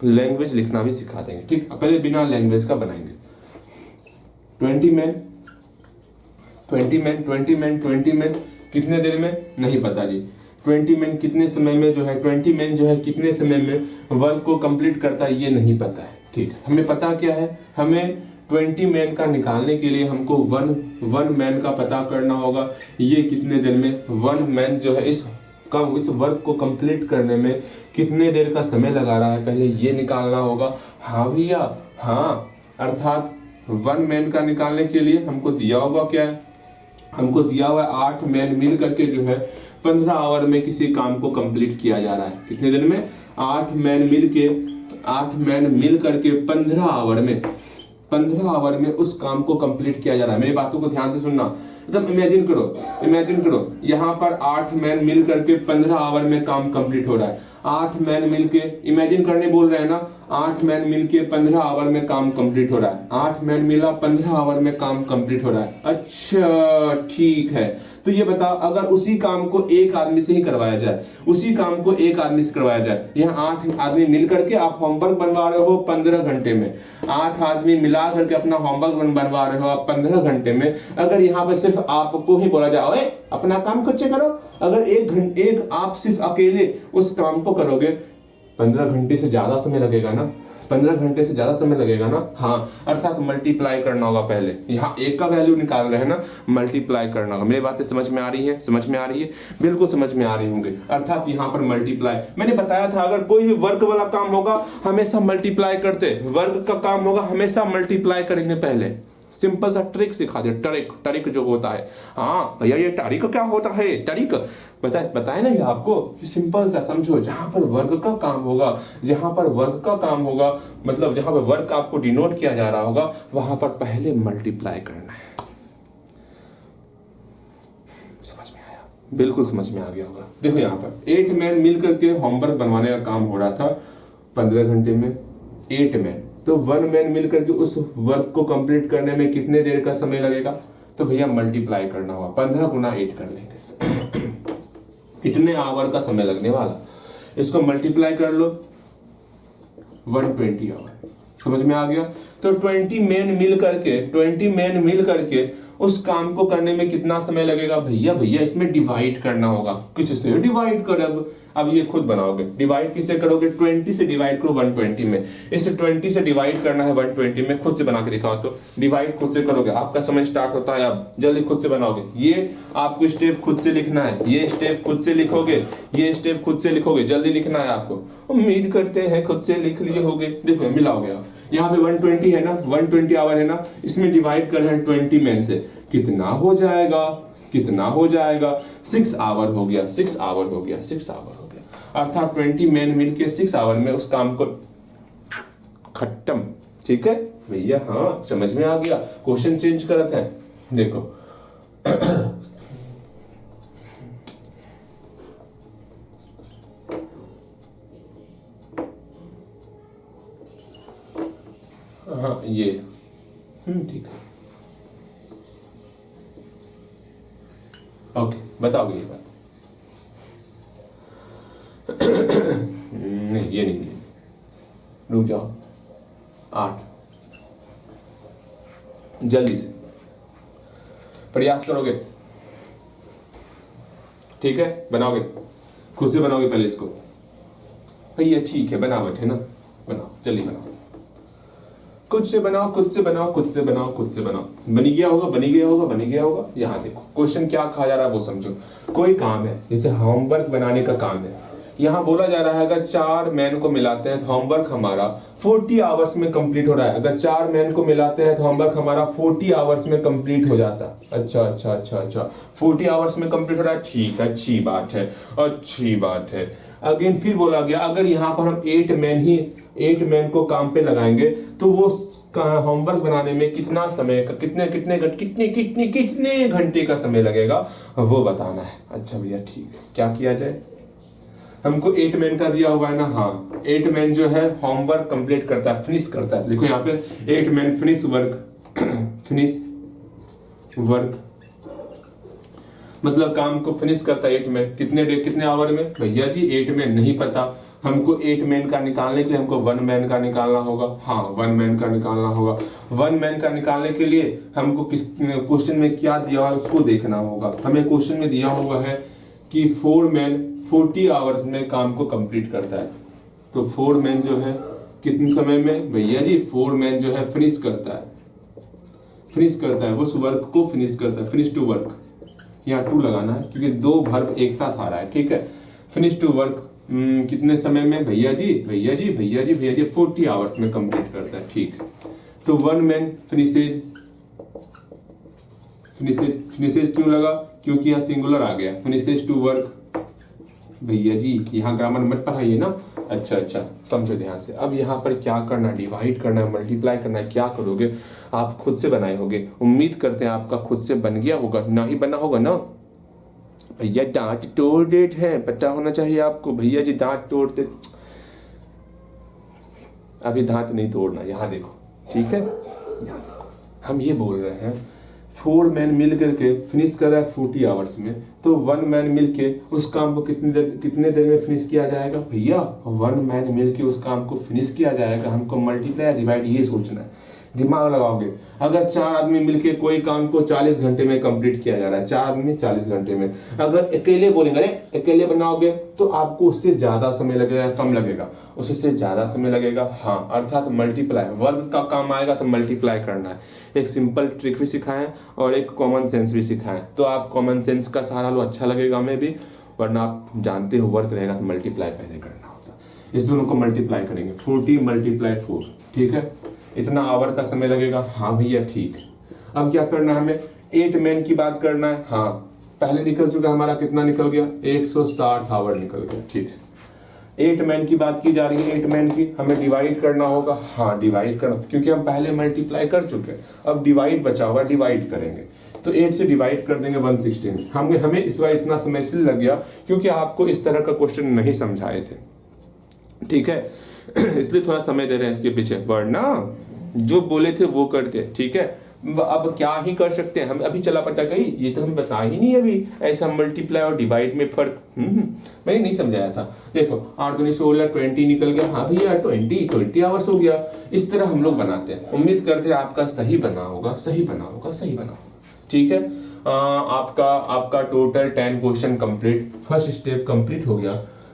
लैंग्वेज लिखना भी सिखा देंगे, ठीक। पहले बिना लैंग्वेज का बनाएंगे। 20 मैन कितने देर में? नहीं पता जी। 20 मैन कितने समय में जो है, 20 मैन जो है कितने समय में वर्क को कंप्लीट करता है ये नहीं पता है, ठीक है। हमें पता क्या है, हमें 20 मैन का निकालने के लिए हमको वन मैन का पता करना होगा, ये कितने देर में, वन मैन जो है इस वर्क को कंप्लीट करने में कितने देर का समय लगा रहा है, पहले ये निकालना होगा। हाँ भैया हाँ, अर्थात वन मैन का निकालने के लिए हमको दिया हुआ क्या है, हमको दिया हुआ 8 मैन मिल करके जो है 15 आवर में किसी काम को कंप्लीट किया जा रहा है। कितने दिन में? 8 मैन मिल करके 15 आवर में उस काम को कंप्लीट किया जा रहा है। मेरी बातों को ध्यान से सुनना, एकदम इमेजिन करो यहाँ पर 8 मैन मिल करके 15 आवर में काम कंप्लीट हो रहा है। 8 मैन मिल के, इमेजिन करने बोल रहे हैं ना, 8 मैन मिल के 15 आवर में काम कंप्लीट हो रहा है। 8 मैन मिला, 15 आवर में काम कंप्लीट हो रहा है। अच्छा ठीक है, तो ये बताओ अगर उसी काम को एक आदमी से ही करवाया जाए, यहाँ 8 आदमी मिल करके आप होमवर्क बनवा रहे हो 15 घंटे में, 8 आदमी मिला करके अपना होमवर्क बनवा रहे हो आप 15 घंटे में। अगर यहाँ पर सिर्फ आपको ही बोला जाए ओए अपना काम खुद से करो, अगर एक आप सिर्फ अकेले उस काम को करोगे 15 घंटे से ज्यादा समय लगेगा ना, 15 घंटे से ज्यादा समय लगेगा ना। हाँ, अर्थात मल्टीप्लाई करना होगा, पहले यहाँ एक का वैल्यू निकाल रहे हैं ना, मल्टीप्लाई करना होगा। मेरी बातें समझ में आ रही है? बिल्कुल समझ में आ रही होंगे। अर्थात यहाँ पर मल्टीप्लाई, मैंने बताया था अगर कोई भी वर्क वाला काम होगा हमेशा मल्टीप्लाई करते, वर्क का काम होगा हमेशा मल्टीप्लाई करेंगे। पहले सिंपल सा ट्रिक सिखा दे, टरिक जो होता है। हाँ भैया ये टरिक क्या होता है? टरिक बताए ना ये आपको, सिंपल सा समझो, जहां पर वर्ग का काम होगा, मतलब जहां पर वर्ग आपको डिनोट किया जा रहा होगा वहां पर पहले मल्टीप्लाई करना है। समझ में आया? बिल्कुल समझ में आ गया होगा। देखो यहाँ पर 8 मैन मिल करके होमवर्क बनवाने का काम हो रहा था 15 घंटे में, 8 मैन, तो 1 मैन मिल करके उस वर्क को कंप्लीट करने में कितने देर का समय लगेगा? तो भैया मल्टीप्लाई करना होगा, 15 गुना 8 कर लेंगे इतने आवर का समय लगने वाला, इसको मल्टीप्लाई कर लो 120 आवर। समझ में आ गया? तो 20 मैन मिल करके उस काम को करने में कितना समय लगेगा? भैया इसमें डिवाइड करना होगा, किससे डिवाइड कर, अब ये खुद बनाओगे। डिवाइड किससे करोगे? 20 से डिवाइड करो 120 में, इसे 20 से डिवाइड करना है 120 में, खुद से बना के दिखाओ। तो डिवाइड खुद से करोगे, आपका समय स्टार्ट होता है, अब जल्दी खुद से बनाओगे। ये आपको स्टेप खुद से लिखना है, ये स्टेप खुद से लिखोगे, ये स्टेप खुद से लिखोगे, जल्दी लिखना है आपको। उम्मीद करते हैं खुद से लिख लिए होगे। देखो मिलाओगे आप, यहाँ पे 120 है ना, 120 आवर है ना, इसमें डिवाइड कर रहे हैं 20 मैन से, कितना हो जाएगा? 6 आवर हो गया, 6 आवर हो गया। अर्थात 20 मैन मिलके 6 आवर में उस काम को खत्म। ठीक है भैया? हाँ समझ में आ गया। क्वेश्चन चेंज करते हैं, देखो हाँ ये ठीक है, ओके बताओगे ये बात? नहीं ये नहीं, रुक जाओ। 8 जल्दी से प्रयास करोगे? ठीक है, बनाओगे, खुद से बनाओगे पहले इसको। भैया ठीक है, बनावट है ना, बनाओ जल्दी बनाओ, खुद से बनाओ। बनी गया होगा। यहाँ देखो क्वेश्चन क्या कहा जा रहा है वो समझो। कोई काम है, जैसे होमवर्क बनाने का काम है, यहाँ बोला जा रहा है अगर 4 मैन को मिलाते हैं तो होमवर्क हमारा 40 आवर्स में कंप्लीट हो रहा है। अगर 4 मैन को मिलाते हैं तो होमवर्क हमारा 40 आवर्स में कंप्लीट हो जाता। अच्छा 40 आवर्स में कंप्लीट हो रहा है, ठीक है, अच्छी बात है। अगेन फिर बोला गया अगर यहाँ पर हम 8 मैन को काम पे लगाएंगे तो वो होमवर्क बनाने में कितना समय का कितने घंटे का समय लगेगा वो बताना है। अच्छा भैया ठीक है, क्या किया जाए? हमको 8 मैन का दिया हुआ है ना, हाँ 8 मैन जो है होमवर्क कंप्लीट करता है, फिनिश करता है। देखो यहाँ पे 8 मैन फिनिश वर्क मतलब काम को फिनिश करता है 8 मैन कितने आवर में? भैया जी 8 मैन नहीं पता हमको। 8 मैन का निकालने के लिए हमको 1 मैन का निकालना होगा। हाँ 1 मैन का निकालना होगा। 1 मैन का निकालने के लिए हमको किस क्वेश्चन में क्या दिया हुआ है उसको देखना होगा। हमें क्वेश्चन में दिया हुआ है कि 4 मैन 40 आवर्स में काम को कंप्लीट करता है। तो 4 मैन जो है कितने समय में? भैया जी 4 मैन जो है फिनिश करता है उस वर्क को फिनिश करता है। फिनिश टू वर्क, यहाँ 2 लगाना है क्योंकि 2 वर्ब एक साथ आ रहा है, ठीक है। फिनिश टू वर्क कितने समय में? भैया जी 40 आवर्स में कंप्लीट करता है, ठीक है। तो 1 मैन फिनिशेज क्यों लगा? क्योंकि यहाँ सिंगुलर आ गया। फिनिशेज टू वर्क, भैया जी यहाँ ग्रामर मत पढ़ाइए ना। अच्छा समझो ध्यान से। अब यहाँ पर क्या करना? डिवाइड करना है, मल्टीप्लाई करना है। क्या करोगे? आप खुद से बनाए होगे। उम्मीद करते हैं आपका खुद से बन गया होगा, ना ही बना होगा ना। भैया दांत तोड़ देते हैं, पता होना चाहिए आपको। भैया जी दांत तोड़ते, अभी दांत नहीं तोड़ना, यहाँ देखो, ठीक है। यहाँ देखो, हम ये बोल रहे हैं 4 मैन मिल करके फिनिश कर रहा है 40 आवर्स में, तो 1 मैन मिलके उस काम को कितने देर में फिनिश किया जाएगा? भैया 1 मैन मिलके उस काम को फिनिश किया जाएगा। हमको मल्टीप्लाई डिवाइड ये सोचना है, दिमाग लगाओगे। अगर 4 आदमी मिलके कोई काम को 40 घंटे में कंप्लीट किया जा रहा है, 4 आदमी 40 घंटे में, अगर अकेले बोलेंगे अकेले बनाओगे तो आपको उससे ज्यादा समय लगेगा, कम लगेगा? उससे ज्यादा समय लगेगा, हाँ। अर्थात मल्टीप्लाई, वर्ग का काम आएगा तो मल्टीप्लाई करना है। एक सिंपल ट्रिक भी सिखाएं और एक कॉमन सेंस भी सिखाएं, तो आप कॉमन सेंस का सहारा लो, अच्छा लगेगा हमें भी। वरना आप जानते हो वर्क रहेगा तो मल्टीप्लाई पहले करना होता है। इस दोनों को मल्टीप्लाई करेंगे, 40 मल्टीप्लाई 4, ठीक है। इतना आवर का समय लगेगा, हाँ भैया ठीक। अब क्या करना है हमें? 8 मैन की बात करना है, हाँ। पहले निकल चुका हमारा, कितना निकल गया? 160 आवर निकल गया, ठीक है। 8 मैन की बात की जा रही है, 8 मैन की हमें डिवाइड करना होगा, हाँ डिवाइड करना, क्योंकि हम पहले मल्टीप्लाई कर चुके हैं। अब डिवाइड बचा हुआ, डिवाइड करेंगे तो 8 से डिवाइड कर देंगे 116। हमें इस बार इतना समय इसलिए लग गया क्योंकि आपको इस तरह का क्वेश्चन नहीं समझाए थे, ठीक है। इसलिए थोड़ा समय दे रहे हैं इसके पीछे, वरना जो बोले थे वो करते, ठीक है। अब क्या ही कर सकते हैं हम, अभी चला पता गई, ये तो हम बता ही नहीं अभी ऐसा मल्टीप्लाई और डिवाइड में फर्क। मैंने नहीं समझाया था। देखो 8 दूनी 16, 20 निकल गया, हाँ भैया 20 आवर्स हो गया। इस तरह हम लोग बनाते हैं। उम्मीद करते हैं आपका सही बना होगा, ठीक है। आपका total 10 question complete, first step complete हो गया।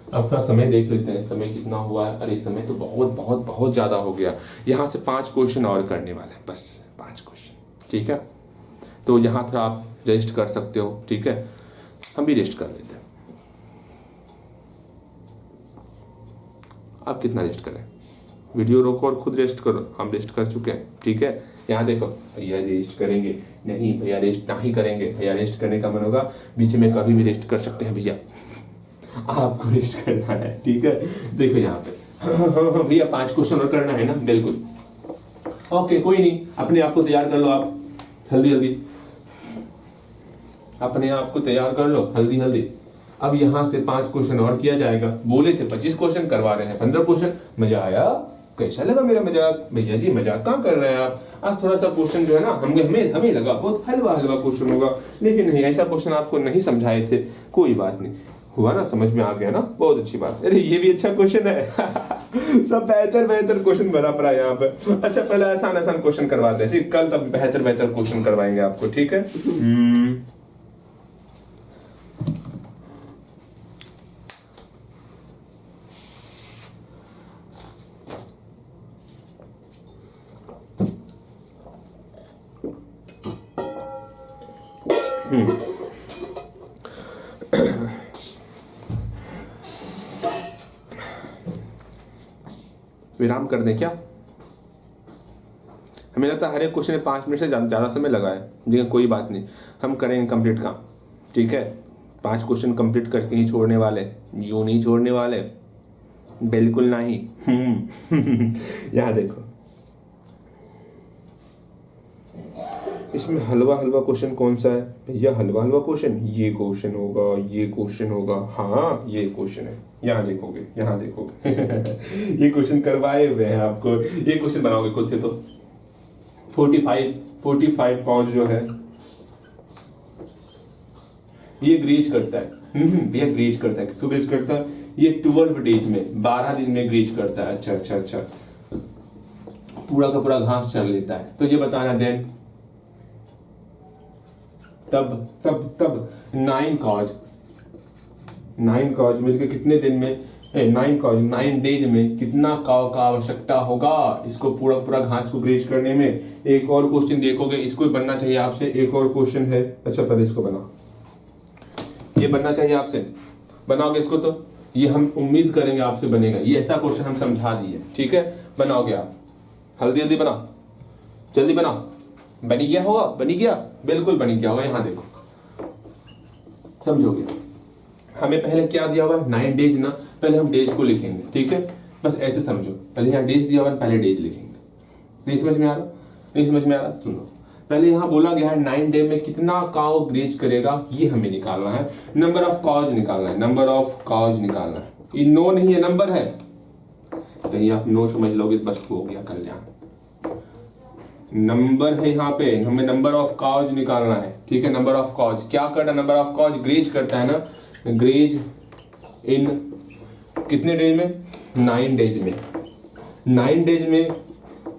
अब थोड़ा समय देख लेते हैं, समय कितना हुआ है। अरे समय तो बहुत ज्यादा हो गया। यहाँ से 5 क्वेश्चन और करने वाले हैं, बस 5 क्वेश्चन, ठीक है। तो यहाँ थोड़ा आप रेस्ट कर सकते हो, ठीक है। हम भी रेस्ट कर लेते हैं। आप कितना रेस्ट करें? वीडियो रोको और खुद रेस्ट करो। हम रेस्ट कर चुके हैं, ठीक है। यहाँ देखो, भैया रेस्ट करेंगे नहीं, भैया रेस्ट नहीं करेंगे। भैया रेस्ट करने का मन होगा बीच में कभी भी रेस्ट कर सकते हैं भैया, आपको रेस्ट करना है, ठीक है। देखो यहाँ पे भैया 5 क्वेश्चन और करना है ना, बिल्कुल ओके, कोई नहीं। अपने आप को तैयार कर लो, आप जल्दी अपने आप को तैयार कर लो, जल्दी। अब यहाँ से 5 क्वेश्चन और किया जाएगा। बोले थे 25 क्वेश्चन, करवा रहे हैं 15 क्वेश्चन। मजा आया? कैसा लगा मेरा मजाक? भैया जी मजाक कहाँ कर रहे हैं आप? आज थोड़ा सा क्वेश्चन जो है ना हमें लगा बहुत हलवा क्वेश्चन होगा, लेकिन नहीं, ऐसा क्वेश्चन आपको नहीं समझाए थे। कोई बात नहीं, हुआ ना, समझ में आ गया ना, बहुत अच्छी बात। अरे ये भी अच्छा क्वेश्चन है। सब बेहतर क्वेश्चन भरा पड़ा है यहाँ पे। अच्छा पहले आसान क्वेश्चन करवाते हैं, ठीक। कल तब बेहतर क्वेश्चन करवाएंगे आपको, ठीक है। विराम कर दें क्या? हमें लगता है हर एक क्वेश्चन में 5 मिनट से ज़्यादा समय लगा है, लेकिन कोई बात नहीं, हम करेंगे कंप्लीट काम। ठीक है, 5 क्वेश्चन कंप्लीट करके ही छोड़ने वाले, यूं नहीं छोड़ने वाले, बिल्कुल नहीं। यहाँ देखो, इसमें हलवा हलवा क्वेश्चन कौन सा है भैया? हलवा हलवा क्वेश्चन ये क्वेश्चन होगा, ये क्वेश्चन होगा, हाँ ये क्वेश्चन है, यहाँ देखोगे, यहाँ देखोगे। ये क्वेश्चन करवाए हुए हैं आपको, ये क्वेश्चन बनाओगे खुद से तो 45 पाउंड जो है ये ग्रीज करता है। ये ग्रीज करता है, किसको ग्रीज करता है? ये 12 डेज में, 12 दिन में ग्रीज करता है। अच्छा, पूरा का पूरा घास चल लेता है। तो ये बताना देन तब 9 कॉज मिलकर कितने दिन में, 9 डेज में कितना काव का आवश्यकता होगा इसको पूरा घास को ग्रेज करने में। एक और क्वेश्चन देखोगे, इसको बनना चाहिए आपसे, एक और क्वेश्चन है। अच्छा पहले इसको बनाओ, ये बनना चाहिए आपसे, बनाओगे इसको तो ये हम उम्मीद करेंगे आपसे बनेगा। ये ऐसा क्वेश्चन हम समझा दिए, ठीक है, बनाओगे आप, जल्दी बनाओ, जल्दी बनाओ। बनी गया होगा, बनी गया, बिल्कुल बनी गया होगा। यहाँ देखो, समझोगे। हमें पहले क्या दिया हुआ है? 9 डेज ना, पहले हम डेज को लिखेंगे, ठीक है, बस ऐसे समझो। पहले यहाँ डेज दिया हुआ है, पहले डेज लिखेंगे। नहीं समझ में आ रहा? नहीं समझ में आ रहा? सुनो, पहले यहाँ बोला गया है 9 डे में कितना काउ ग्रेज करेगा, ये हमें निकालना है। नंबर ऑफ काउज निकालना है, नंबर ऑफ काउज निकालना है। ये नो नहीं है, नंबर है। कहीं आप नो समझ लोगे तो बस हो गया कल्याण। नंबर है यहाँ पे, हमें नंबर ऑफ काउज निकालना है, ठीक है। नंबर ऑफ काउज क्या करता है? नंबर ऑफ काउज ग्रेज करता है ना, ग्रेज इन कितने डेज में? 9 डेज में। 9 डेज में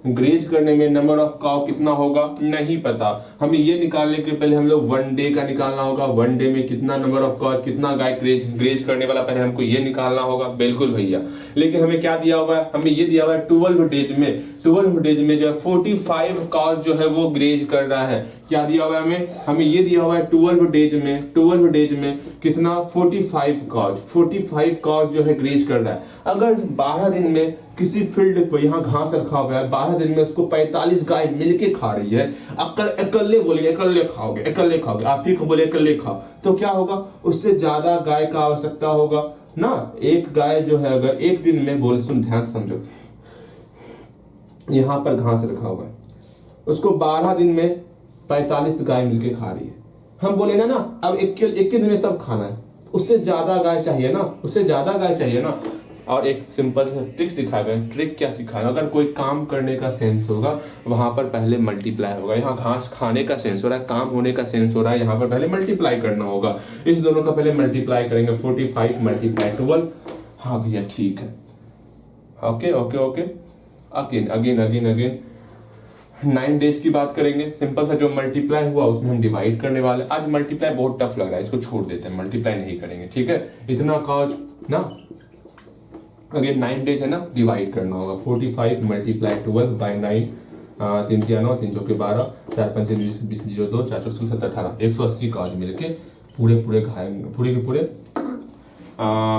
ग्रेज करने में नंबर ऑफ काउ कितना होगा नहीं पता। हमें ये निकालने के पहले हम लोग 1 डे का निकालना होगा। 1 डे में कितना नंबर ऑफ काउ, कितना गाय ग्रेज करने वाला, पहले हमको ये निकालना होगा। बिल्कुल भैया, लेकिन हमें क्या दिया हुआ है? हमें ये दिया हुआ है 12 डेज में। 12 डेज में जो है 45 काउ जो है वो ग्रेज कर रहा है। क्या दिया हुआ है हमें? हमें ये दिया हुआ है 12 डेज में, 12 डेज में कितना? 45 काउ जो है ग्रेज कर रहा है। अगर 12 दिन में किसी फील्ड पर यहाँ घास रखा हुआ है, 12 दिन में उसको 45 गाय मिलके खा रही है, अकेले बोलेंगे अकेले खाओगे, आप ही को बोले अकेले खाओ, तो क्या होगा? उससे ज्यादा गाय का आवश्यकता होगा ना। एक गाय जो है अगर एक दिन में, बोल सुन ध्यान से समझो, यहाँ पर घास रखा हुआ है, उसको 12 दिन में 45 गाय मिलके खा रही है। हम बोले ना अब एक दिन में सब खाना है, उससे ज्यादा गाय चाहिए ना, उससे ज्यादा गाय चाहिए ना। और एक सिंपल सा ट्रिक सिखाया गया। ट्रिक क्या सिखाया? अगर कोई काम करने का सेंस होगा, वहां पर पहले मल्टीप्लाई होगा। यहाँ घास खाने का सेंस हो रहा है, काम होने का सेंस हो रहा है, यहाँ पर पहले मल्टीप्लाई करना होगा। इस दोनों का पहले मल्टीप्लाई करेंगे, 45 मल्टीप्लाई 12। हाँ भैया ठीक है, okay okay okay. Again 9 days की बात करेंगे। सिंपल सा जो मल्टीप्लाई हुआ उसमें हम डिवाइड करने वाले। आज मल्टीप्लाई बहुत टफ लग रहा है, इसको छोड़ देते हैं, मल्टीप्लाई नहीं करेंगे, ठीक है। इतना काज ना, अगेन 9 डेज है ना, डिवाइड करना होगा। 45 मल्टीप्लाई 12 बाई 9, 3 3 9, 3 4 12, 4 5 20 20 0 2, 4 4 7 18, 180 काज मिलके पूरे के पूरे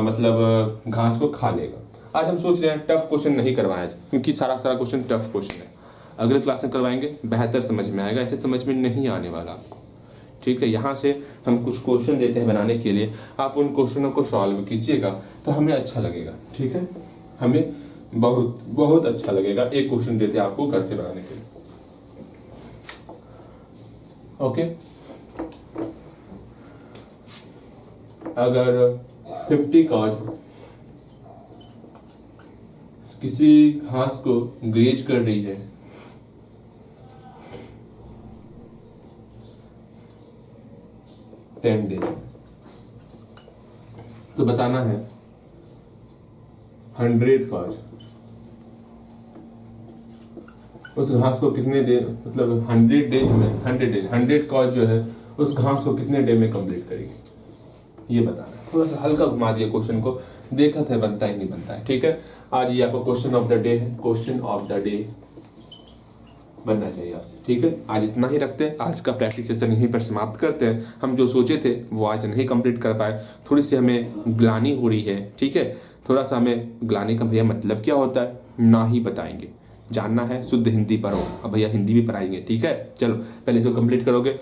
मतलब घास को खा लेगा। आज हम सोच रहे हैं टफ क्वेश्चन नहीं करवाएं आज, क्योंकि सारा क्वेश्चन टफ क्वेश्चन है। अगले क्लास में करवाएंगे, बेहतर समझ में आएगा, ऐसे समझ में नहीं आने वाला आपको, ठीक है। यहाँ से हम कुछ क्वेश्चन देते हैं बनाने के लिए, आप उन क्वेश्चनों को सॉल्व कीजिएगा तो हमें अच्छा लगेगा, ठीक है। हमें बहुत बहुत अच्छा लगेगा। एक क्वेश्चन देते हैं आपको घर से बनाने के लिए, ओके। अगर 50 काज किसी घास को ग्रेज कर रही है, डेज, तो बताना है 100 काज उस घास को कितने डे, मतलब 100 डेज में 100 काज जो है उस घास को कितने डे में कंप्लीट करेगी, ये बताना है। थोड़ा सा हल्का घुमा दिया क्वेश्चन को, देखा था बनता ही नहीं बनता है, ठीक है। आज ये आपका क्वेश्चन ऑफ द डे है, क्वेश्चन ऑफ द डे बनना चाहिए आपसे, ठीक है। आज इतना ही रखते हैं, आज का प्रैक्टिस सेशन यहीं पर समाप्त करते हैं। हम जो सोचे थे वो आज नहीं कंप्लीट कर पाए, थोड़ी सी हमें ग्लानि हो रही है, ठीक है। थोड़ा सा हमें ग्लानि का भैया मतलब क्या होता है ना ही बताएंगे। जानना है शुद्ध हिंदी पढ़ो, अब भैया हिंदी भी पढ़ाएंगे, ठीक है। चलो पहले इसको कंप्लीट करोगे,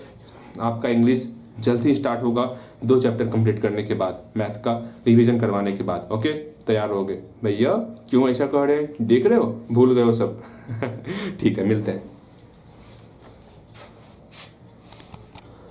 आपका इंग्लिश जल्द ही स्टार्ट होगा 2 चैप्टर कंप्लीट करने के बाद, मैथ का रिवीजन करवाने के बाद। ओके, तैयार हो गए भैया? क्यों ऐसा कह रहे हैं, देख रहे हो भूल गए हो सब ठीक है, मिलते हैं।